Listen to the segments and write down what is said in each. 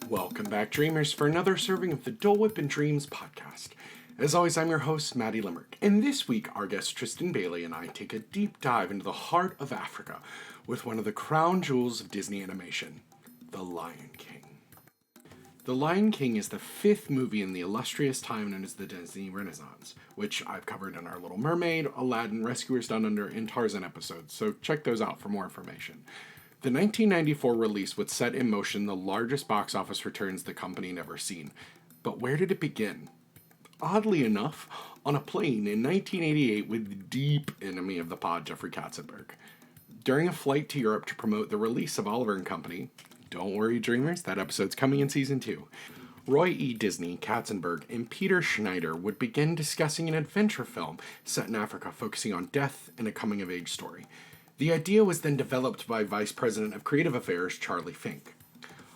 Welcome back, Dreamers, for another serving of the Dolewhip and Dreams podcast. As always, I'm your host, Maddie Limerick, and this week our guest Trystin Bailey and I take a deep dive into the heart of Africa with one of the crown jewels of Disney animation, The Lion King. The Lion King is the fifth movie in the illustrious time known as the Disney Renaissance, which I've covered in our Little Mermaid, Aladdin, Rescuers Down Under, and Tarzan episodes, so check those out for more information. The 1994 release would set in motion the largest box office returns the company had ever seen. But where did it begin? Oddly enough, on a plane in 1988 with the deep enemy of the pod, Jeffrey Katzenberg. During a flight to Europe to promote the release of Oliver & Company, don't worry dreamers, that episode's coming in season 2, Roy E. Disney, Katzenberg, and Peter Schneider would begin discussing an adventure film set in Africa focusing on death and a coming-of-age story. The idea was then developed by Vice President of Creative Affairs Charlie Fink.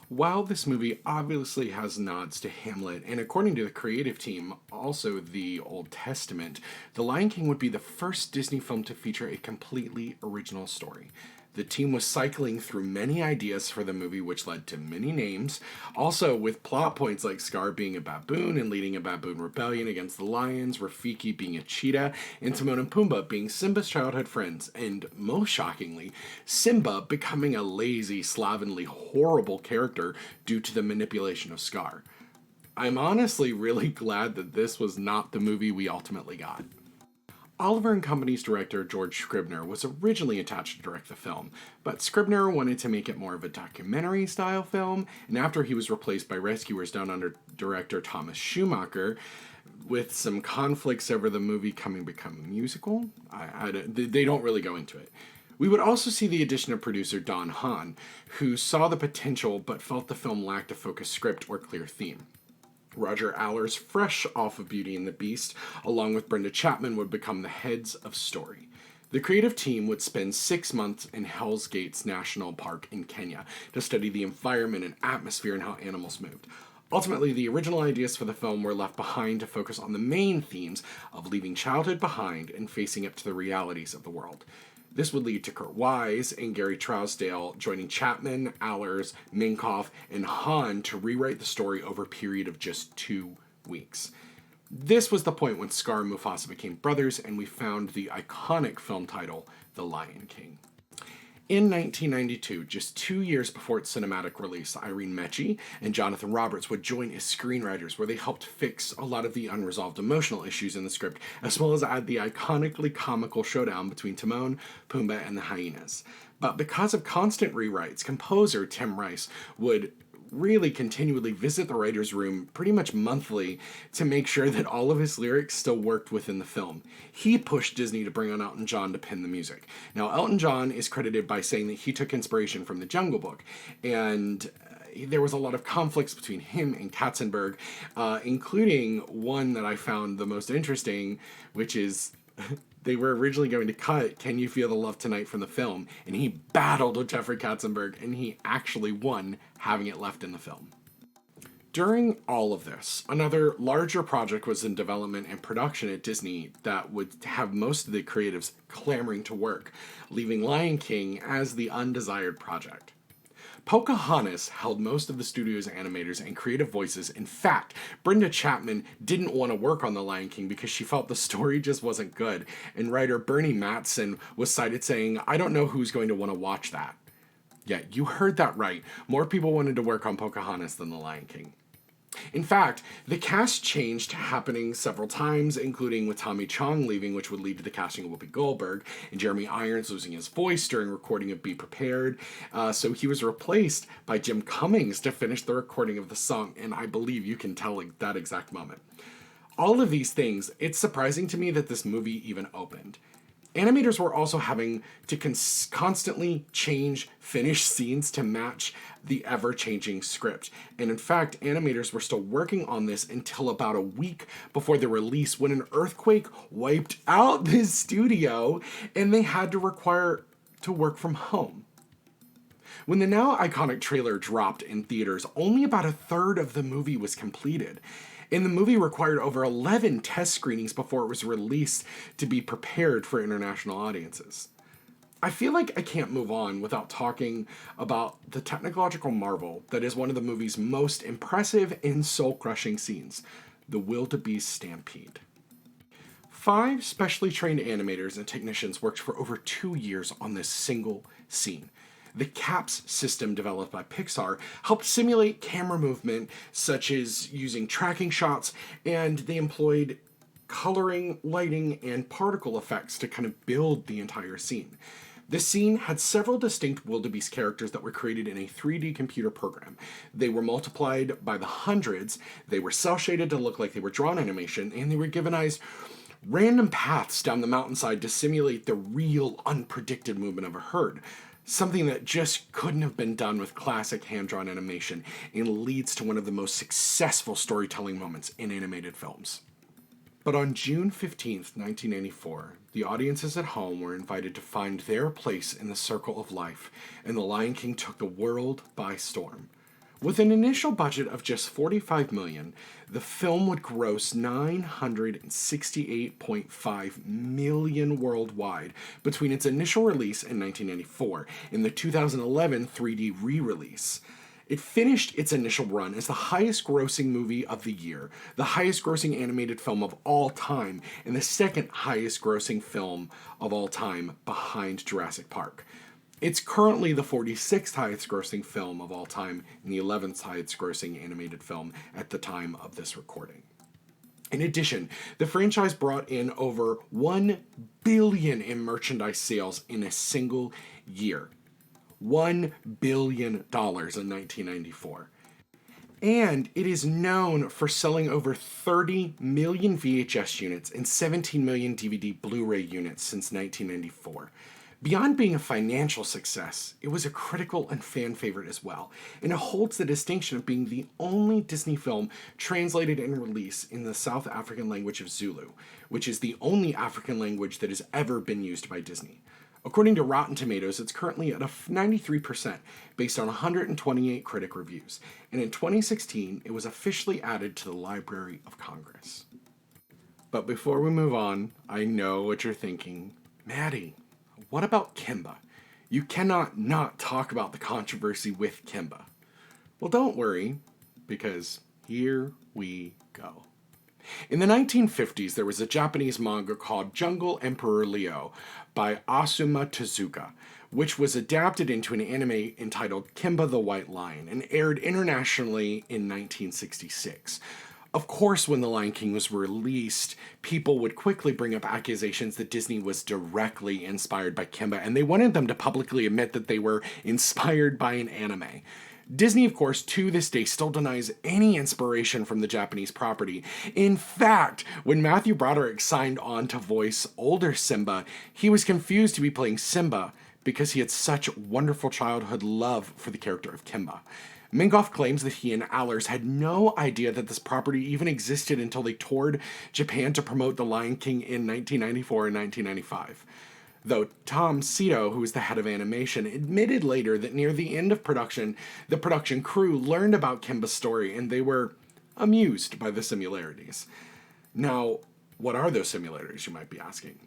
While this movie obviously has nods to Hamlet, and according to the creative team, also the Old Testament, The Lion King would be the first Disney film to feature a completely original story. The team was cycling through many ideas for the movie, which led to many names. Also, with plot points like Scar being a baboon and leading a baboon rebellion against the lions, Rafiki being a cheetah, and Timon and Pumbaa being Simba's childhood friends, and most shockingly, Simba becoming a lazy, slovenly, horrible character due to the manipulation of Scar. I'm honestly really glad that this was not the movie we ultimately got. Oliver & Company's director, George Scribner, was originally attached to direct the film, but Scribner wanted to make it more of a documentary-style film, and after he was replaced by Rescuers Down Under director Thomas Schumacher, with some conflicts over the movie become a musical, they don't really go into it. We would also see the addition of producer Don Hahn, who saw the potential but felt the film lacked a focused script or clear theme. Roger Allers, fresh off of Beauty and the Beast, along with Brenda Chapman, would become the heads of story. The creative team would spend 6 months in Hell's Gates National Park in Kenya to study the environment and atmosphere and how animals moved. Ultimately, the original ideas for the film were left behind to focus on the main themes of leaving childhood behind and facing up to the realities of the world. This would lead to Kurt Wise and Gary Trousdale joining Chapman, Allers, Minkoff, and Hahn to rewrite the story over a period of just 2 weeks. This was the point when Scar and Mufasa became brothers, and we found the iconic film title, The Lion King. In 1992, just 2 years before its cinematic release, Irene Mecchi and Jonathan Roberts would join as screenwriters, where they helped fix a lot of the unresolved emotional issues in the script, as well as add the iconically comical showdown between Timon, Pumbaa, and the hyenas. But because of constant rewrites, composer Tim Rice would really continually visit the writer's room pretty much monthly to make sure that all of his lyrics still worked within the film. He pushed Disney to bring on Elton John to pen the music. Now, Elton John is credited by saying that he took inspiration from The Jungle Book, and there was a lot of conflicts between him and Katzenberg, including one that I found the most interesting, which is they were originally going to cut Can You Feel the Love Tonight from the film, and he battled with Jeffrey Katzenberg, and he actually won having it left in the film. During all of this, another larger project was in development and production at Disney that would have most of the creatives clamoring to work, leaving Lion King as the undesired project. Pocahontas held most of the studio's animators and creative voices. In fact, Brenda Chapman didn't want to work on The Lion King because she felt the story just wasn't good, and writer Bernie Mattson was cited saying, "I don't know who's going to want to watch that." Yeah, you heard that right. More people wanted to work on Pocahontas than The Lion King. In fact, the cast changed, happening several times, including with Tommy Chong leaving, which would lead to the casting of Whoopi Goldberg, and Jeremy Irons losing his voice during recording of Be Prepared. So he was replaced by Jim Cummings to finish the recording of the song, and I believe you can tell that exact moment. All of these things, it's surprising to me that this movie even opened. Animators were also having to constantly change finished scenes to match the ever-changing script. And in fact, animators were still working on this until about a week before the release, when an earthquake wiped out this studio and they had to require to work from home. When the now iconic trailer dropped in theaters, only about a third of the movie was completed. And the movie required over 11 test screenings before it was released to be prepared for international audiences. I feel like I can't move on without talking about the technological marvel that is one of the movie's most impressive and soul-crushing scenes, the wildebeest stampede. 5 specially trained animators and technicians worked for over 2 years on this single scene. The CAPS system developed by Pixar helped simulate camera movement, such as using tracking shots, and they employed coloring, lighting, and particle effects to kind of build the entire scene. This scene had several distinct wildebeest characters that were created in a 3D computer program. They were multiplied by the hundreds, they were cel-shaded to look like they were drawn animation, and they were given random paths down the mountainside to simulate the real, unpredicted movement of a herd. Something that just couldn't have been done with classic hand-drawn animation and leads to one of the most successful storytelling moments in animated films. But on June 15th, 1994, the audiences at home were invited to find their place in the circle of life, and The Lion King took the world by storm. With an initial budget of just $45 million, the film would gross $968.5 million worldwide between its initial release in 1994 and the 2011 3D re-release. It finished its initial run as the highest grossing movie of the year, the highest grossing animated film of all time, and the second highest grossing film of all time behind Jurassic Park. It's currently the 46th highest grossing film of all time and the 11th highest grossing animated film at the time of this recording. In addition, the franchise brought in over $1 billion in merchandise sales in a single year. $1 billion in 1994. And it is known for selling over 30 million VHS units and 17 million DVD Blu-ray units since 1994. Beyond being a financial success, it was a critical and fan favorite as well, and it holds the distinction of being the only Disney film translated and released in the South African language of Zulu, which is the only African language that has ever been used by Disney. According to Rotten Tomatoes, it's currently at a 93% based on 128 critic reviews, and in 2016, it was officially added to the Library of Congress. But before we move on, I know what you're thinking. Maddie, what about Kimba? You cannot not talk about the controversy with Kimba. Well, don't worry, because here we go. In the 1950s, there was a Japanese manga called Jungle Emperor Leo by Asuma Tezuka, which was adapted into an anime entitled Kimba the White Lion and aired internationally in 1966. Of course, when The Lion King was released, people would quickly bring up accusations that Disney was directly inspired by Kimba, and they wanted them to publicly admit that they were inspired by an anime. Disney, of course, to this day still denies any inspiration from the Japanese property. In fact, when Matthew Broderick signed on to voice older Simba, he was confused to be playing Simba because he had such wonderful childhood love for the character of Kimba. Minkoff claims that he and Allers had no idea that this property even existed until they toured Japan to promote The Lion King in 1994 and 1995. Though Tom Sito, who was the head of animation, admitted later that near the end of production, the production crew learned about Kimba's story and they were amused by the similarities. Now, what are those similarities, you might be asking?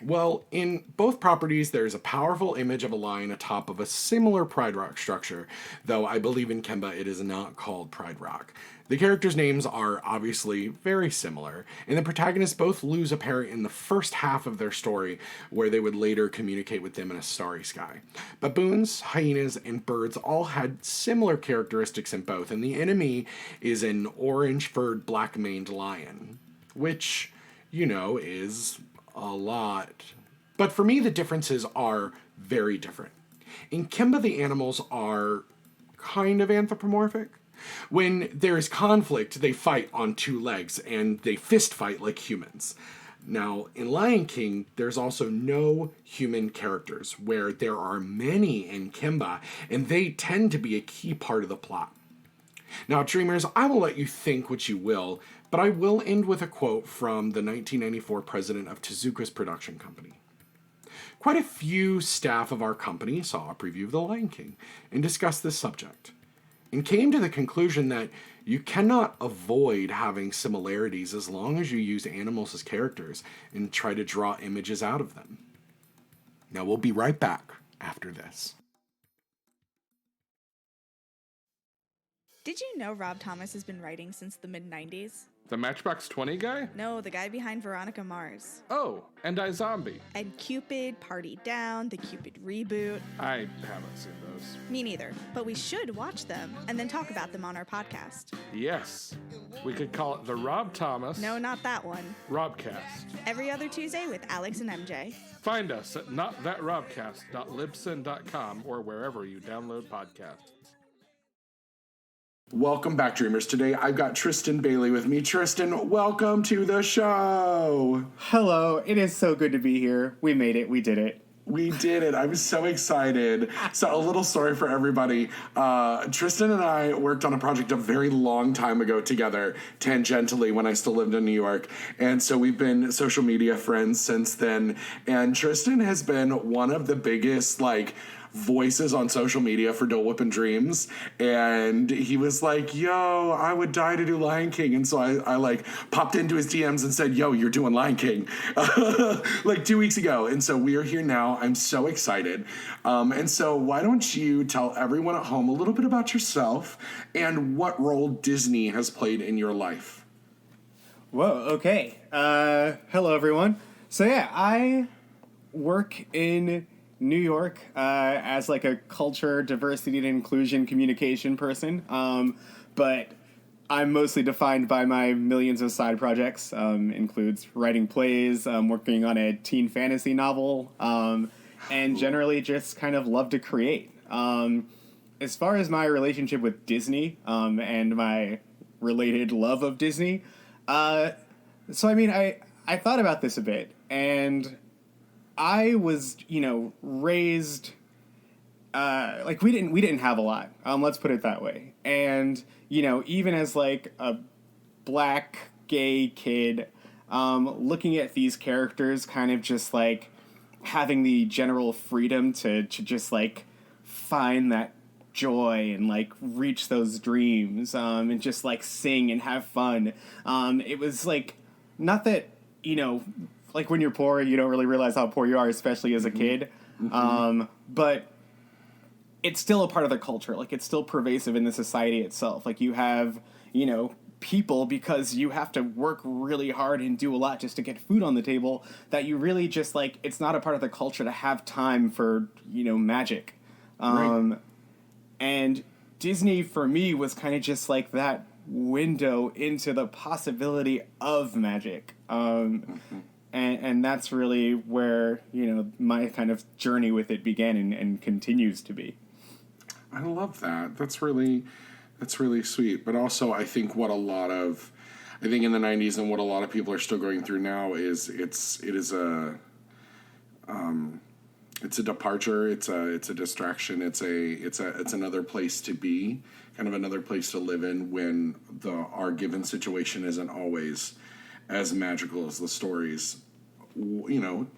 Well, in both properties, there's a powerful image of a lion atop of a similar Pride Rock structure, though I believe in Kimba it is not called Pride Rock. The characters' names are obviously very similar, and the protagonists both lose a parent in the first half of their story, where they would later communicate with them in a starry sky. Baboons, hyenas, and birds all had similar characteristics in both, and the enemy is an orange-furred, black-maned lion, which, is a lot. But for me, the differences are very different. In Kimba, the animals are kind of anthropomorphic. When there is conflict, they fight on 2 legs, and they fist fight like humans. Now, in Lion King, there's also no human characters, where there are many in Kimba, and they tend to be a key part of the plot. Now, dreamers, I will let you think what you will, but I will end with a quote from the 1994 president of Tezuka's production company. Quite a few staff of our company saw a preview of The Lion King and discussed this subject, and came to the conclusion that you cannot avoid having similarities as long as you use animals as characters and try to draw images out of them. Now we'll be right back after this. Did you know Rob Thomas has been writing since the mid-90s? The Matchbox 20 guy? No, the guy behind Veronica Mars. Oh, and iZombie. And Cupid, Party Down, the Cupid reboot. I haven't seen those. Me neither, but we should watch them and then talk about them on our podcast. Yes. We could call it the Rob Thomas. No, not that one. Robcast. Every other Tuesday with Alex and MJ. Find us at notthatrobcast.libsyn.com or wherever you download podcasts. Welcome back, Dreamers. Today I've got Trystin Bailey with me. Trystin, welcome to the show. Hello. It is so good to be here. We made it. We did it. We did it. I'm so excited. So a little story for everybody. Trystin and I worked on a project a very long time ago together, tangentially, when I still lived in New York. And so we've been social media friends since then. And Trystin has been one of the biggest, voices on social media for Dolewhip and Dreams, and he was like, yo, I would die to do Lion King. And so I popped into his DMs and said, yo, you're doing Lion King 2 weeks ago. And so we are here now. I'm so excited. And so why don't you tell everyone at home a little bit about yourself and what role Disney has played in your life? Whoa, okay. Hello, everyone. So yeah, I work in New York as a culture, diversity, and inclusion communication person. But I'm mostly defined by my millions of side projects. Includes writing plays, working on a teen fantasy novel, and generally just kind of love to create. As far as my relationship with Disney and my related love of Disney, I thought about this a bit, and I was, raised, we didn't have a lot, let's put it that way. And, even as a black gay kid, looking at these characters kind of just having the general freedom to just find that joy and reach those dreams, and just sing and have fun. It was not that, when you're poor, you don't really realize how poor you are, especially as a kid. Mm-hmm. But it's still a part of the culture. It's still pervasive in the society itself. You have, people, because you have to work really hard and do a lot just to get food on the table, that you really just, it's not a part of the culture to have time for, magic. Right. And Disney, for me, was kind of just that window into the possibility of magic. And that's really where, my kind of journey with it began and continues to be. I love that. That's really sweet. But also, I think in the 90s and what a lot of people are still going through now is it's a departure. It's a distraction. It's another place to be, kind of another place to live in when our given situation isn't always as magical as the stories,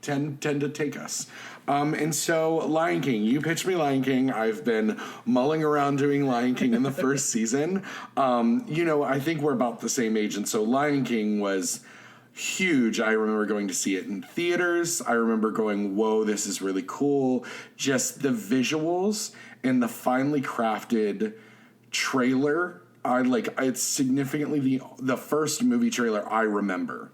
tend to take us. And so Lion King, you pitched me Lion King. I've been mulling around doing Lion King in the first season. I think we're about the same age. And so Lion King was huge. I remember going to see it in theaters. I remember going, whoa, this is really cool. Just the visuals and the finely crafted trailer. It's significantly the first movie trailer I remember,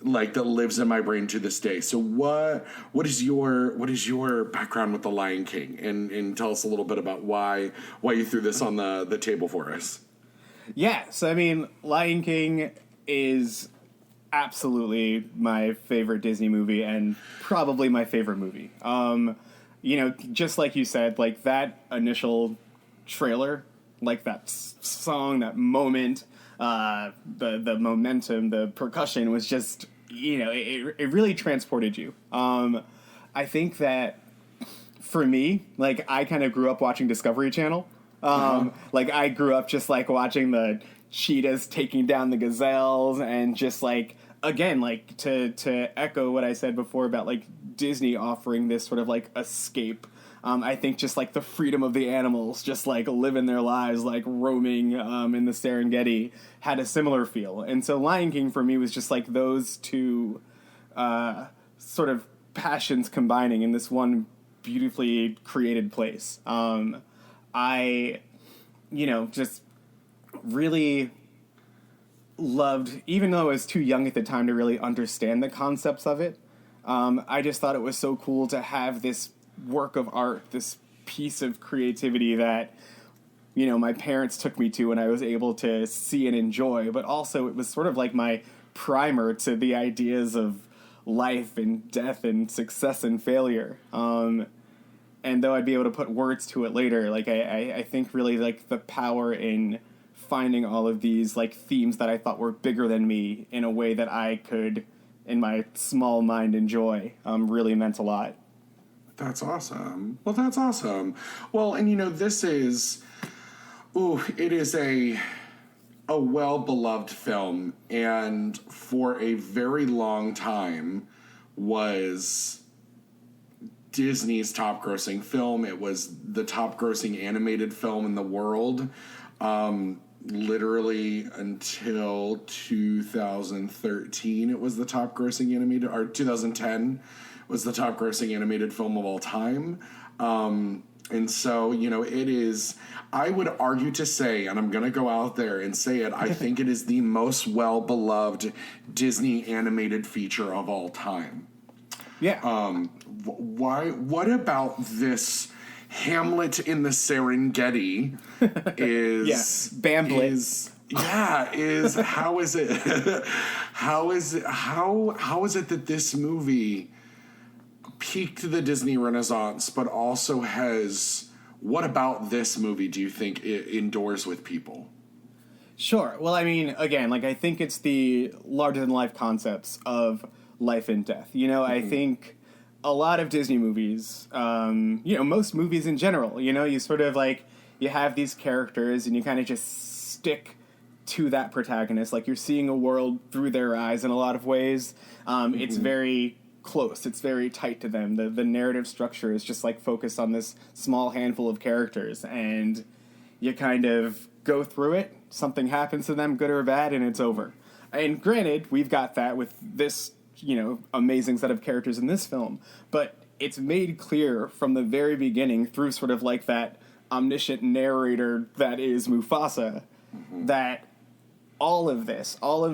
that lives in my brain to this day. So what is your background with the Lion King, and tell us a little bit about why you threw this on the table for us. Yeah, so Lion King is absolutely my favorite Disney movie and probably my favorite movie. Just like you said, that initial trailer, that song, that moment, the momentum, the percussion was just, it really transported you. I think that for me, I kind of grew up watching Discovery Channel. I grew up just watching the cheetahs taking down the gazelles, and just again, to echo what I said before about Disney offering this sort of escape. I think just the freedom of the animals, just living their lives, roaming in the Serengeti, had a similar feel. And so Lion King for me was just those two sort of passions combining in this one beautifully created place. I, just really loved, even though I was too young at the time to really understand the concepts of it, I just thought it was so cool to have this work of art, this piece of creativity that, my parents took me to and I was able to see and enjoy, but also it was sort of like my primer to the ideas of life and death and success and failure. And though I'd be able to put words to it later, like I think really like the power in finding all of these like themes that I thought were bigger than me in a way that I could, in my small mind, enjoy, really meant a lot. That's awesome. Well, that's awesome. Well, and this is, it is a well-beloved film, and for a very long time was Disney's top-grossing film. It was the top-grossing animated film in the world, literally until 2013. It was the top-grossing animated, or 2010 was the top-grossing animated film of all time. And so, it is, I would argue to say, and I'm going to go out there and say it, I think it is the most well-beloved Disney animated feature of all time. Yeah. What about this Hamlet in the Serengeti is... Yeah, Bamblitz. How is it... how is it that this movie peaked the Disney Renaissance, but also has... What about this movie do you think it endures with people? Sure. Well, I mean, again, I think it's the larger-than-life concepts of life and death. I think a lot of Disney movies, most movies in general, you sort of, you have these characters and you kind of just stick to that protagonist. You're seeing a world through their eyes in a lot of ways. It's very close. It's very tight to them. The narrative structure is just focused on this small handful of characters, and you kind of go through it. Something happens to them, good or bad, and it's over. And granted, we've got that with this, amazing set of characters in this film, but it's made clear from the very beginning through sort of that omniscient narrator that is Mufasa, that all of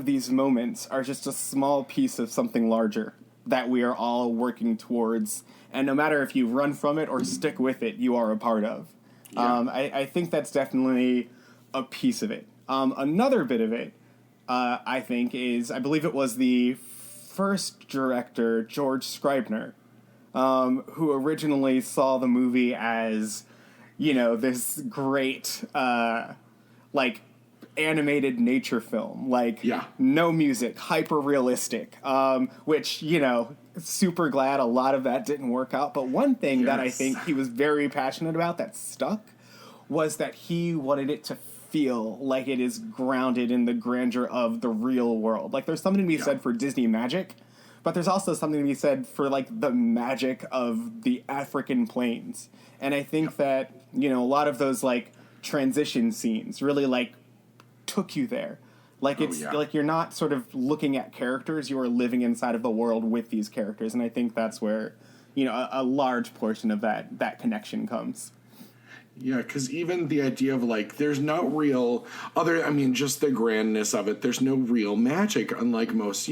these moments are just a small piece of something larger that we are all working towards, and no matter if you run from it or stick with it, you are a part of. Yeah. I think that's definitely a piece of it. Another bit of it, I think, is, I believe it was the first director, George Scribner, who originally saw the movie as, this great, animated nature film, no music, hyper realistic, which, super glad a lot of that didn't work out. But one thing that I think he was very passionate about that stuck was that he wanted it to feel like it is grounded in the grandeur of the real world. There's something to be said for Disney magic, but there's also something to be said for the magic of the African plains. And I think that, a lot of those transition scenes really took you there. You're not sort of looking at characters, you are living inside of the world with these characters, and I think that's where, a large portion of that connection comes. Yeah, because even the idea of there's no real just the grandness of it. There's no real magic, unlike most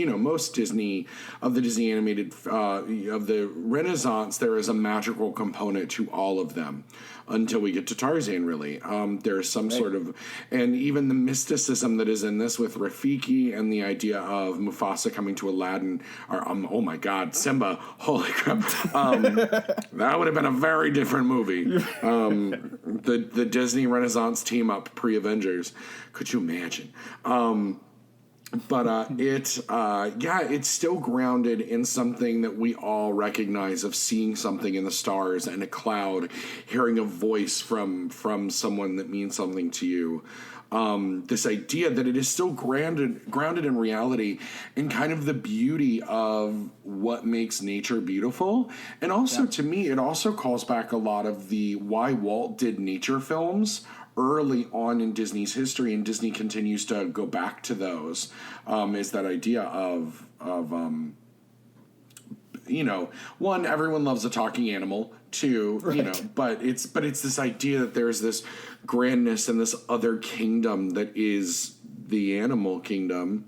Disney of the Disney animated of the Renaissance. There is a magical component to all of them until we get to Tarzan. Really, there's some sort of, and even the mysticism that is in this with Rafiki and the idea of Mufasa coming to Aladdin. Or oh my God, Simba! Holy crap! That would have been a very different movie. The Disney Renaissance team up pre-Avengers. Could you imagine? It's still grounded in something that we all recognize of seeing something in the stars and a cloud, hearing a voice from someone that means something to you. This idea that it is still grounded in reality and kind of the beauty of what makes nature beautiful. And also, to me, it also calls back a lot of the why Walt did nature films early on in Disney's history, and Disney continues to go back to those, is that idea of one, everyone loves a talking animal. Two, Right. but it's this idea that there's this grandness and this other kingdom that is the animal kingdom,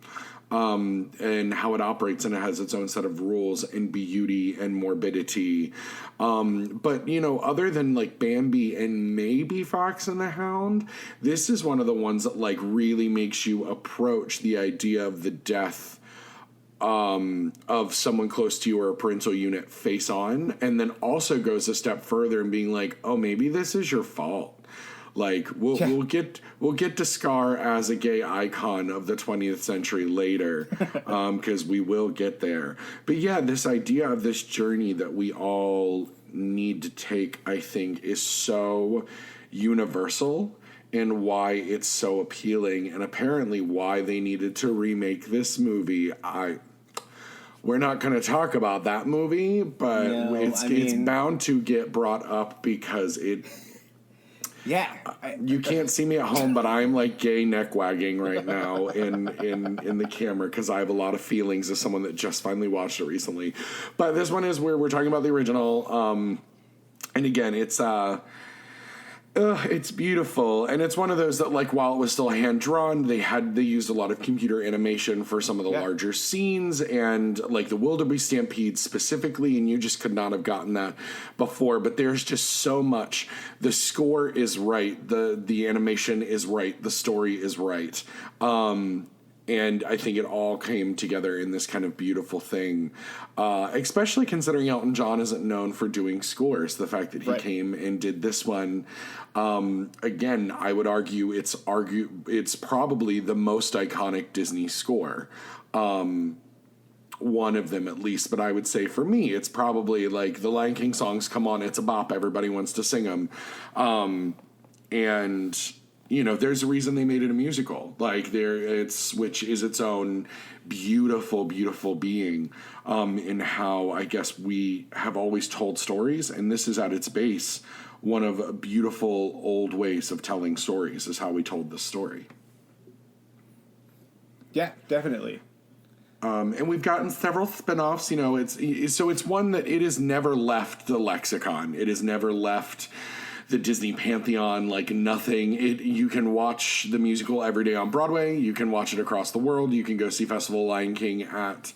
and how it operates, and it has its own set of rules and beauty and morbidity. But other than like Bambi and maybe Fox and the Hound, this is one of the ones that like really makes you approach the idea of the death of someone close to you or a parental unit face on, and then also goes a step further and being like, oh, maybe this is your fault. Like we'll get to Scar as a gay icon of the 20th century later, because we will get there. But yeah, this idea of this journey that we all need to take, I think, is so universal, and why it's so appealing, and apparently why they needed to remake this movie. We're not going to talk about that movie, but it's bound to get brought up because it. Yeah, you can't see me at home, but I'm like gay neck wagging right now in the camera because I have a lot of feelings as someone that just finally watched it recently. But this one is where we're talking about the original, and again, it's beautiful, and it's one of those that, like, while it was still hand drawn, they used a lot of computer animation for some of the larger scenes, and like the wildebeest stampede specifically, and you just could not have gotten that before. But there's just so much. The score is right, the animation is right, the story is right. And I think it all came together in this kind of beautiful thing, especially considering Elton John isn't known for doing scores. The fact that he came and did this one, again, I would argue it's probably the most iconic Disney score. One of them at least, but I would say for me, it's probably like the Lion King songs come on, it's a bop, everybody wants to sing them. And there's a reason they made it a musical. Like which is its own beautiful, beautiful being, in how I guess we have always told stories, and this is at its base one of beautiful old ways of telling stories. Is how we told this story. Yeah, definitely. And we've gotten several spin-offs. It's one that it has never left the lexicon. It has never left the Disney pantheon like nothing. You can watch the musical every day on Broadway. You can watch it across the world. You can go see Festival Lion King at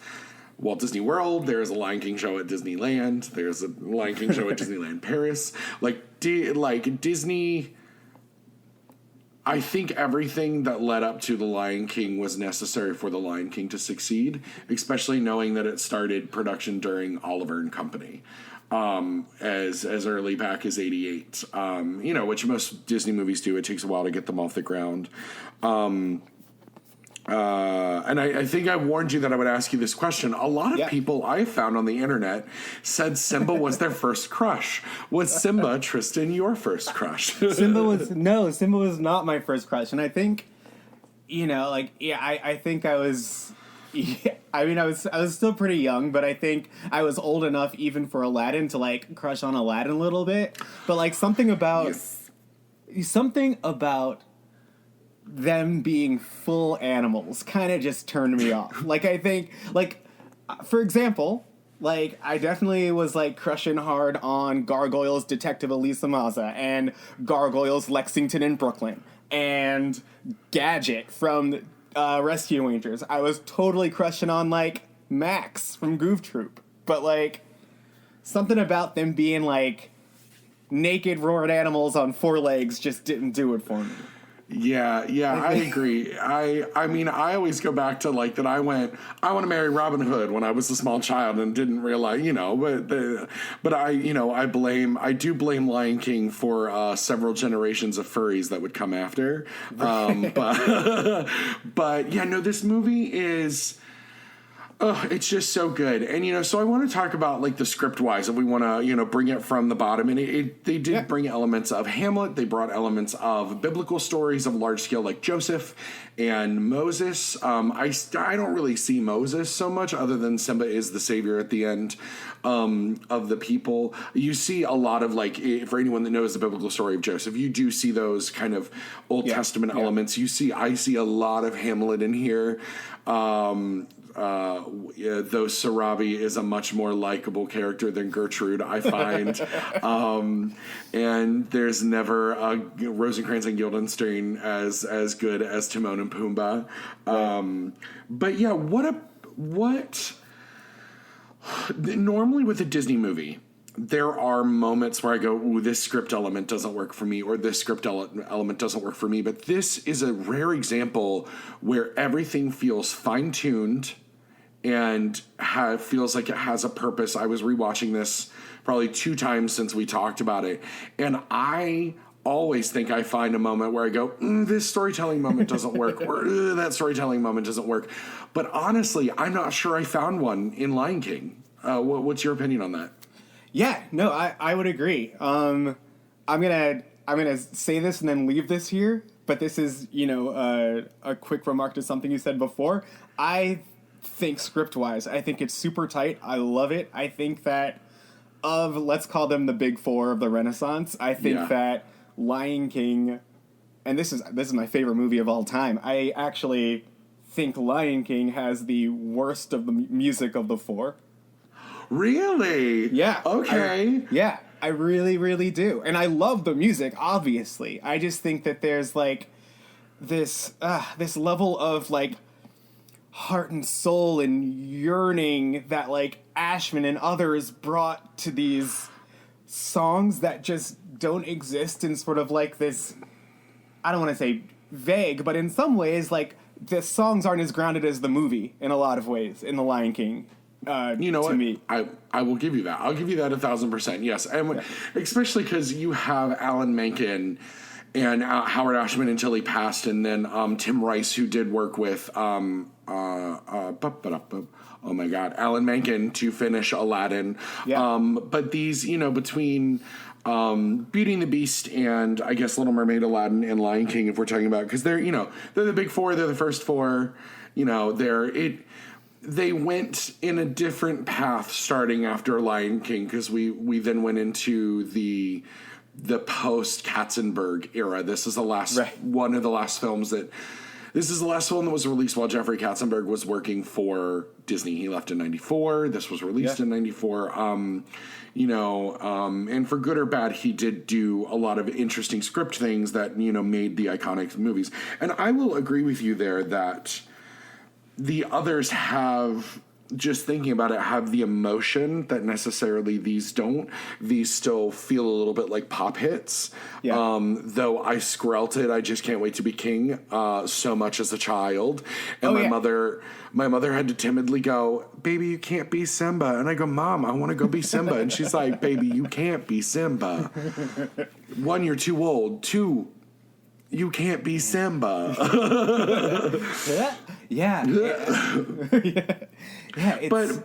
Walt Disney World. There's a Lion King show at Disneyland. There's a Lion King show at Disneyland Paris. Like Disney, I think everything that led up to The Lion King was necessary for The Lion King to succeed, especially knowing that it started production during Oliver and Company. As early back as 88, which most Disney movies do. It takes a while to get them off the ground. And I think I warned you that I would ask you this question. A lot of people I found on the internet said Simba was their first crush. Was Simba, Trystin, your first crush? Simba was not my first crush. And I think, I think I was... Yeah, I mean, I was still pretty young, but I think I was old enough even for Aladdin to like crush on Aladdin a little bit. But like something about them being full animals kind of just turned me off. Like I think, like for example, like I definitely was like crushing hard on Gargoyles Detective Elisa Maza and Gargoyles Lexington and Brooklyn and Gadget from Rescue Rangers. I was totally crushing on like Max from Goof Troop, but like something about them being like naked roared animals on four legs just didn't do it for me. Yeah, I agree. I mean, I always go back to like that. I want to marry Robin Hood when I was a small child and didn't realize, but I do blame Lion King for several generations of furries that would come after. But yeah, no, this movie is. Oh, it's just so good. And, so I want to talk about, like, the script-wise, if we want to, bring it from the bottom. And they did bring elements of Hamlet. They brought elements of biblical stories of large scale, like Joseph and Moses. I don't really see Moses so much, other than Simba is the savior at the end of the people. You see a lot of, like, for anyone that knows the biblical story of Joseph, you do see those kind of Old Testament elements. I see a lot of Hamlet in here. though Sarabi is a much more likable character than Gertrude, I find. And there's never a Rosencrantz and Guildenstern as good as Timon and Pumbaa. But yeah, what normally with a Disney movie, there are moments where I go, ooh, this script element doesn't work for me, or this script element doesn't work for me. But this is a rare example where everything feels fine-tuned and feels like it has a purpose. I was rewatching this probably 2 times since we talked about it, and I always think I find a moment where I go, this storytelling moment doesn't work, or that storytelling moment doesn't work. But honestly, I'm not sure I found one in Lion King. What's your opinion on that? Yeah, no, I would agree. I'm gonna say this and then leave this here, but this is a quick remark to something you said before. I think script-wise, I think it's super tight. I love it. I think that let's call them the big 4 of the Renaissance. I think that Lion King, and this is my favorite movie of all time. I actually think Lion King has the worst of the music of the 4. Really? Yeah. Okay. I really, really do. And I love the music, obviously. I just think that there's like this level of like heart and soul and yearning that like Ashman and others brought to these songs that just don't exist in sort of like this, I don't want to say vague, but in some ways like the songs aren't as grounded as the movie in a lot of ways in The Lion King. You know to what? Me. I will give you that. I'll give you that 1,000%. Yes, and especially because you have Alan Menken and Howard Ashman until he passed, and then Tim Rice, who did work with oh my God, Alan Menken to finish Aladdin. Yeah. But these, between Beauty and the Beast and I guess Little Mermaid, Aladdin, and Lion King, if we're talking about, because they're the big 4, they're the first 4. They went in a different path starting after Lion King, because we then went into the post Katzenberg era. This is the last one of the last films that. This is the last film that was released while Jeffrey Katzenberg was working for Disney. He left in '94. This was released in '94. And for good or bad, he did do a lot of interesting script things that made the iconic movies. And I will agree with you there that the others have, just thinking about it, have the emotion that necessarily these don't. These still feel a little bit like pop hits. Yeah. Though I skrelted I Just Can't Wait to Be King so much as a child. And my mother had to timidly go, baby, you can't be Simba. And I go, Mom, I want to go be Simba. And she's like, baby, you can't be Simba. 1, you're too old. 2, you can't be Simba. Yeah. But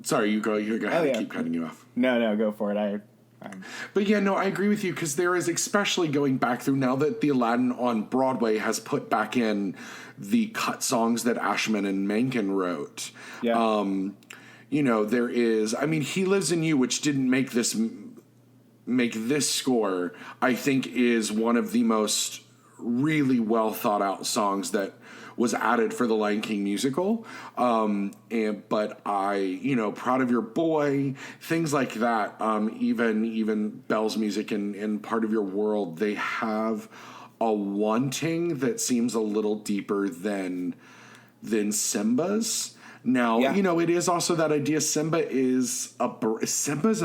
sorry, you go. You're gonna keep cutting you off. No, go for it. But yeah, no, I agree with you, because there is, especially going back through now that the Aladdin on Broadway has put back in the cut songs that Ashman and Menken wrote. Yeah. There is. I mean, He Lives in You, which didn't make this score, I think is one of the most really well thought out songs that was added for the Lion King musical. But Proud of Your Boy, things like that, even Belle's music and Part of Your World, they have a wanting that seems a little deeper than Simba's. Now, it is also that idea. Simba's a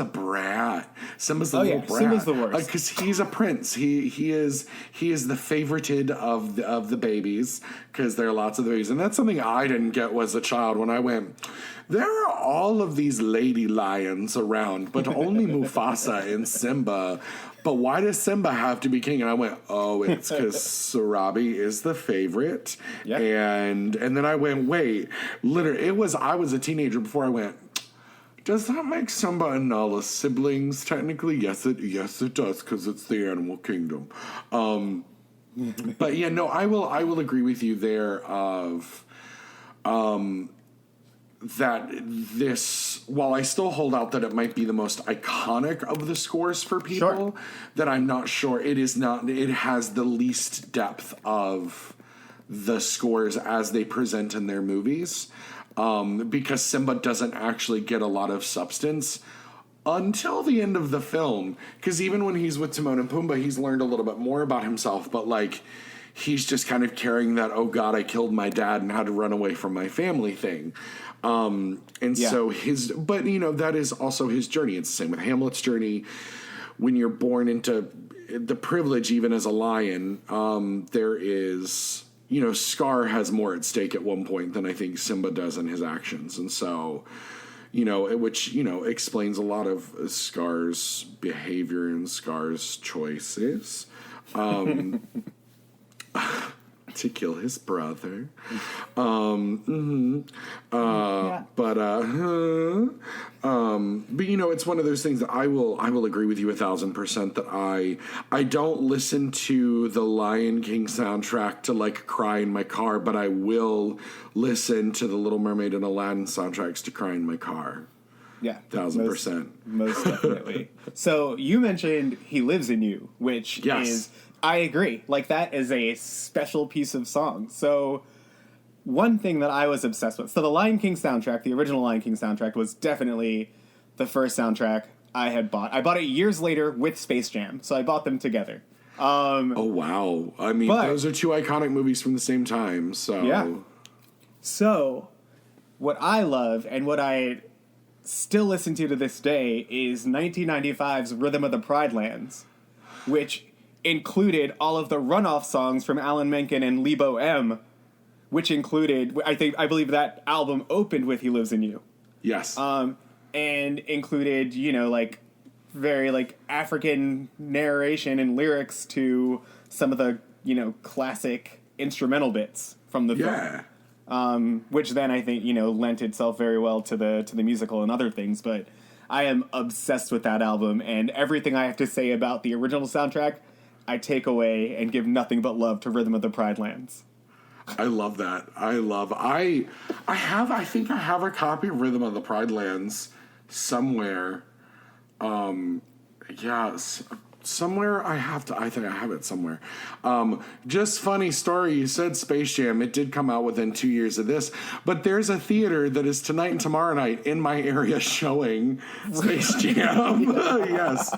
brat. Simba's the little brat. Simba's the worst. Because he's a prince. He is the favorited of the babies, because there are lots of the babies. And that's something I didn't get as a child when I went, there are all of these lady lions around, but only Mufasa and Simba. But why does Simba have to be king? And I went, oh, it's because Sarabi is the favorite. Yep. And then I went, wait, literally, I was a teenager before I went, does that make Simba and Nala siblings? Technically, yes, it does, because it's the animal kingdom. But yeah, no, I will agree with you there of, that this, while I still hold out that it might be the most iconic of the scores for people, that I'm not sure it has the least depth of the scores as they present in their movies. because Simba doesn't actually get a lot of substance until the end of the film. Because even when he's with Timon and Pumbaa, he's learned a little bit more about himself, but like he's just kind of carrying that, oh God, I killed my dad and had to run away from my family thing. So but that is also his journey. It's the same with Hamlet's journey. When you're born into the privilege, even as a lion, there is, Scar has more at stake at one point than I think Simba does in his actions. And so, which, explains a lot of Scar's behavior and Scar's choices. To kill his brother. But it's one of those things that I will agree with you 1,000% that I don't listen to the Lion King soundtrack to like cry in my car, but I will listen to the Little Mermaid and Aladdin soundtracks to cry in my car. Yeah. 1,000%. Most definitely. So you mentioned He Lives in You, which is, I agree. Like, that is a special piece of song. So one thing that I was obsessed with. So the Lion King soundtrack, the original Lion King soundtrack, was definitely the first soundtrack I had bought. I bought it years later with Space Jam. So I bought them together. Oh, wow. I mean, those are two iconic movies from the same time. So yeah. So what I love and what I still listen to this day is 1995's Rhythm of the Pride Lands, which included all of the runoff songs from Alan Menken and Lebo M, which included, I believe that album opened with He Lives in You. Yes. And included, like, very, like, African narration and lyrics to some of the, classic instrumental bits from the film. Which then I think, lent itself very well to the musical and other things, but I am obsessed with that album, and everything I have to say about the original soundtrack, I take away and give nothing but love to Rhythm of the Pride Lands. I love that. I think I have a copy of Rhythm of the Pride Lands somewhere. Somewhere I think I have it somewhere. Just funny story. You said Space Jam. It did come out within 2 years of this, but there's a theater that is tonight and tomorrow night in my area showing Space Jam. Yes.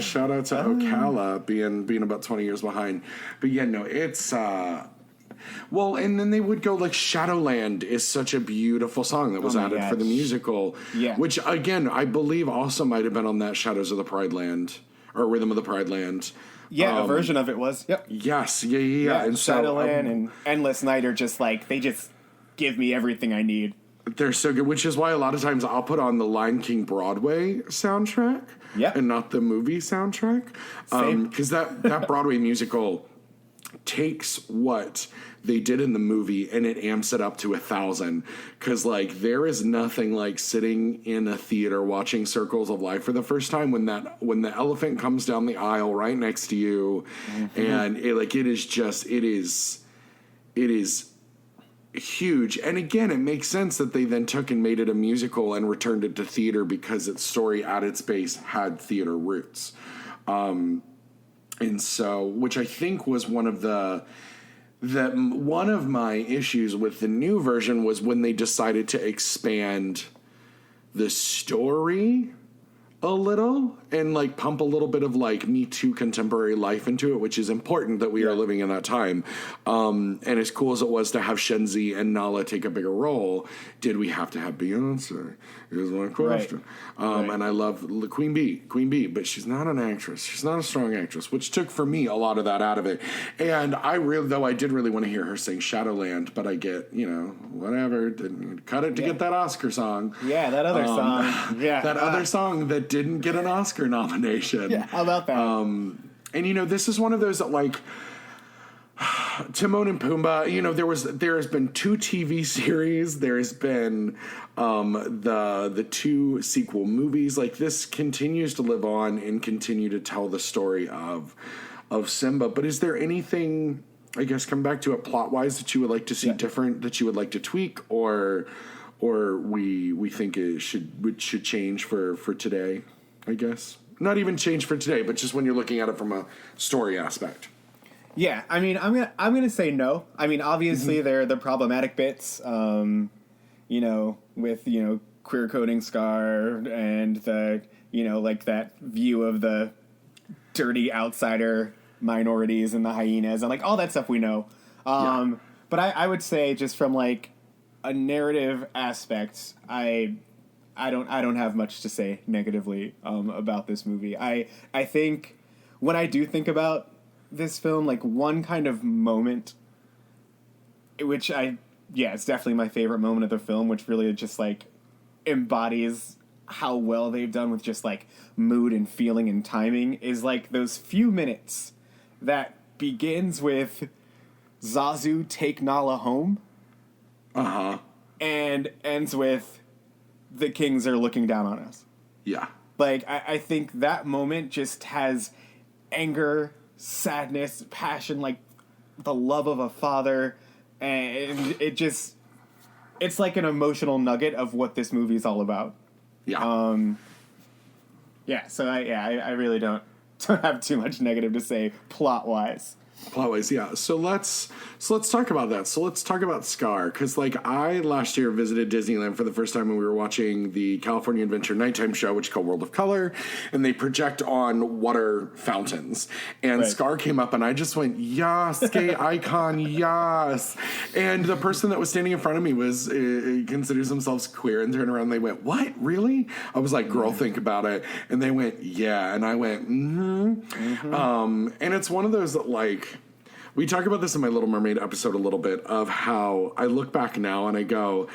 Shout out to Ocala being about 20 years behind. But yeah, no, it's, well, and then they would go like Shadowland is such a beautiful song that was added for the musical. Yeah. Which again, I believe also might have been on that Shadows of the Pride Land. Or Rhythm of the Pride Land. Yeah, a version of it was. Yep. Yes. Yeah. And Shadowland and Endless Night are just like, they just give me everything I need. They're so good, which is why a lot of times I'll put on the Lion King Broadway soundtrack. Yeah. And not the movie soundtrack. Because that Broadway musical takes what they did in the movie and it amps it up to 1,000. Because like there is nothing like sitting in a theater watching Circles of Life for the first time when the elephant comes down the aisle right next to you, and it is huge. And again, it makes sense that they then took and made it a musical and returned it to theater because its story at its base had theater roots. And so, which I think was one of my issues with the new version was when they decided to expand the story a little and like pump a little bit of like Me Too contemporary life into it, which is important that we are living in that time. And as cool as it was to have Shenzi and Nala take a bigger role, did we have to have Beyonce? Is my question. And I love Queen Bee, but she's not an actress. She's not a strong actress, which took for me a lot of that out of it. And I did really want to hear her sing Shadowland, but I get, whatever, didn't cut it to get that Oscar song. Yeah, that other song. Yeah. That other song that didn't get an Oscar nomination. Yeah, how about that? And this is one of those that like Timon and Pumbaa, there has been 2 TV series, there has been the 2 sequel movies. Like this continues to live on and continue to tell the story of Simba. But is there anything, I guess, come back to it plot wise that you would like to see different, that you would like to tweak, or we think it should change for today, I guess? Not even change for today, but just when you're looking at it from a story aspect. Yeah, I mean, I'm gonna say no. I mean, obviously there are the problematic bits, with, queer coding Scar and the, like that view of the dirty outsider minorities and the hyenas and like all that stuff we know. But I would say just from like a narrative aspect, I don't have much to say negatively about this movie. I think when I do think about this film, like one kind of moment, which it's definitely my favorite moment of the film, which really just like embodies how well they've done with just like mood and feeling and timing, is like those few minutes that begins with Zazu take Nala home. And ends with the kings are looking down on us. Yeah. Like, I think that moment just has anger, sadness, passion, like the love of a father. And it's like an emotional nugget of what this movie is all about. Yeah. So I really don't have too much negative to say plot-wise. Plot-wise, yeah. So let's talk about that. So let's talk about Scar, because like I last year visited Disneyland for the first time when we were watching the California Adventure nighttime show, which is called World of Color, and they project on water fountains. And Right. Scar came up, and I just went, "Yas, gay icon, yas!" And the person that was standing in front of me was considers themselves queer, and turned around, and they went, "What, really?" I was like, "Girl, think about it." And they went, "Yeah," and I went, "Mm-hmm." And it's one of those that like. We talk about this in my Little Mermaid episode a little bit, of how I look back now and I go,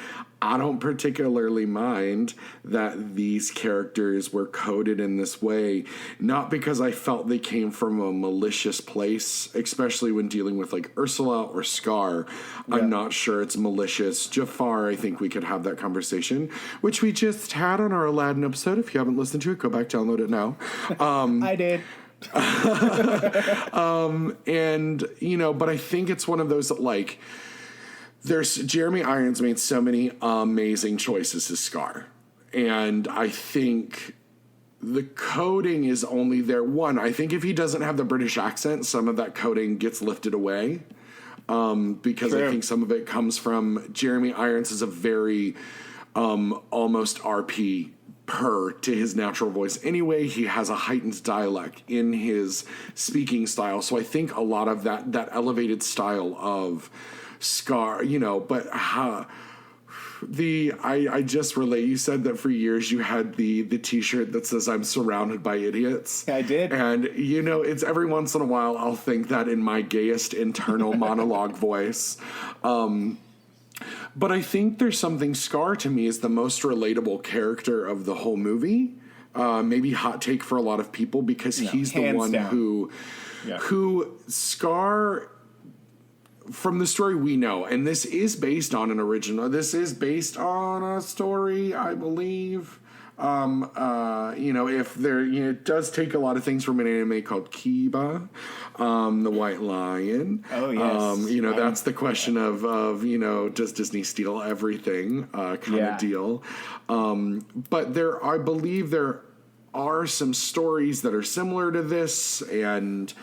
I don't particularly mind that these characters were coded in this way, not because I felt they came from a malicious place, especially when dealing with like Ursula or Scar. Yeah. I'm not sure it's malicious. Jafar, I think we could have that conversation, which we just had on our Aladdin episode. If you haven't listened to it, go back, download it now. I did. And but I think it's one of those that like Jeremy Irons made so many amazing choices as Scar, and I think the coding is only there. One, I think if he doesn't have the British accent, some of that coding gets lifted away, because True. I think some of it comes from Jeremy Irons is a very almost RP to his natural voice anyway. He has a heightened dialect in his speaking style, so I think a lot of that elevated style of Scar, but I just relate. You said that for years you had the t-shirt that says "I'm surrounded by idiots." I did. And it's every once in a while I'll think that in my gayest internal monologue voice. But I think there's something. Scar to me is the most relatable character of the whole movie. Maybe hot take for a lot of people, because he's the one down. who Scar, from the story we know, and this is based on an original. This is based on a story, I believe. If there, it does take a lot of things from an anime called Kiba, the White Lion. Oh yes. That's the question of does Disney steal everything kind of deal. But I believe there are some stories that are similar to this, and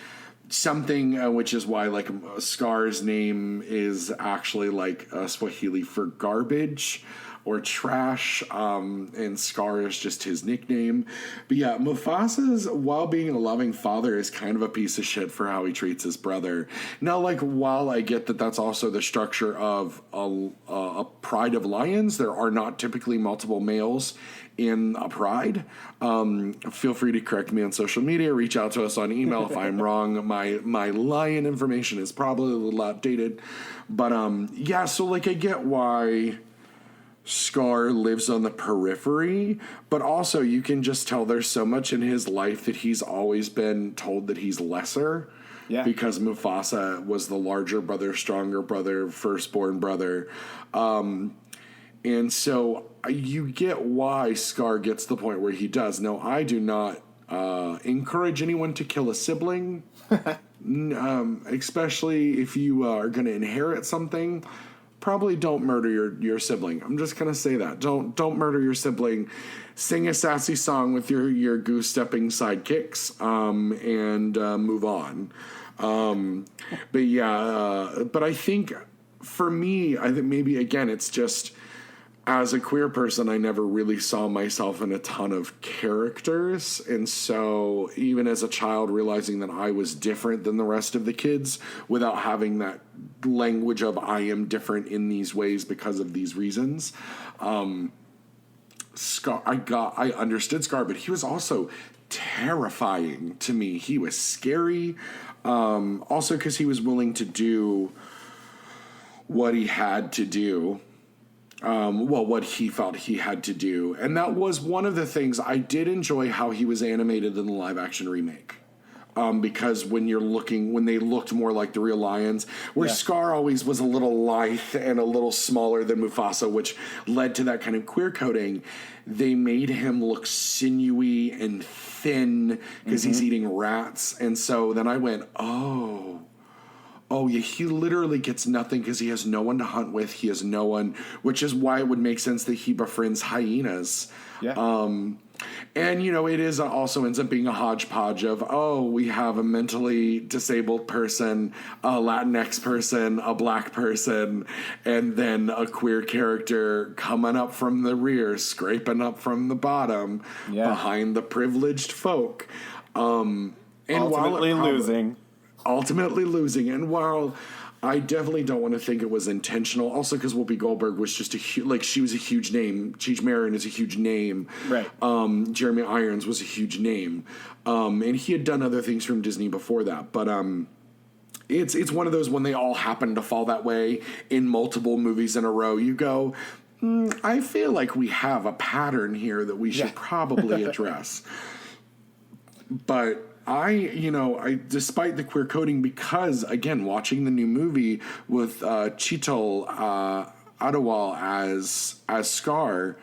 something which is why like Scar's name is actually like Swahili for garbage or trash, and Scar is just his nickname. But yeah, Mufasa's, while being a loving father, is kind of a piece of shit for how he treats his brother. Now, like, while I get that that's also the structure of a pride of lions, there are not typically multiple males in a pride. Feel free to correct me on social media, reach out to us on email if I'm wrong. My lion information is probably a little outdated. But so like I get why Scar lives on the periphery, but also you can just tell there's so much in his life that he's always been told that he's lesser. Yeah. Because Mufasa was the larger brother, stronger brother, firstborn brother. And so you get why Scar gets to the point where he does. Now, I do not encourage anyone to kill a sibling, especially if you are going to inherit something. Probably don't murder your sibling. I'm just gonna say that. Don't murder your sibling. Sing a sassy song with your goose stepping sidekicks, and move on. But I think for me, I think maybe again it's just as a queer person, I never really saw myself in a ton of characters. And so even as a child, realizing that I was different than the rest of the kids without having that language of I am different in these ways because of these reasons. Scar, I understood Scar, but he was also terrifying to me. He was scary. Also because he was willing to do what he had to do. What he felt he had to do. And that was one of the things I did enjoy how he was animated in the live action remake. Because when they looked more like the real lions, where Scar always was a little lithe and a little smaller than Mufasa, which led to that kind of queer coding, they made him look sinewy and thin because he's eating rats. And so then I went, oh yeah, he literally gets nothing because he has no one to hunt with. He has no one, which is why it would make sense that he befriends hyenas. Yeah. And, it also ends up being a hodgepodge of, we have a mentally disabled person, a Latinx person, a black person, and then a queer character coming up from the rear, scraping up from the bottom, behind the privileged folk. And ultimately losing. Ultimately losing. And while I definitely don't want to think it was intentional, also because Whoopi Goldberg was just she was a huge name. Cheech Marin is a huge name. Right. Jeremy Irons was a huge name. And he had done other things from Disney before that. But it's one of those when they all happen to fall that way in multiple movies in a row, you go, I feel like we have a pattern here that we should probably address. But I despite the queer coding, because again, watching the new movie with Chital Adawal as Scar,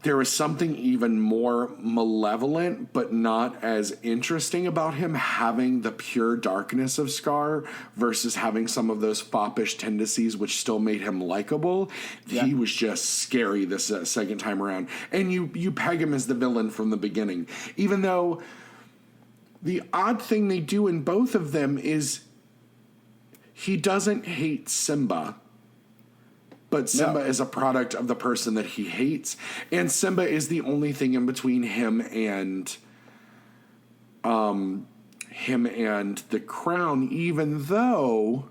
there was something even more malevolent, but not as interesting about him having the pure darkness of Scar versus having some of those foppish tendencies, which still made him likable. Yeah. He was just scary this second time around, and you peg him as the villain from the beginning, even though. The odd thing they do in both of them is he doesn't hate Simba, but Simba is a product of the person that he hates, and Simba is the only thing in between him and the crown, even though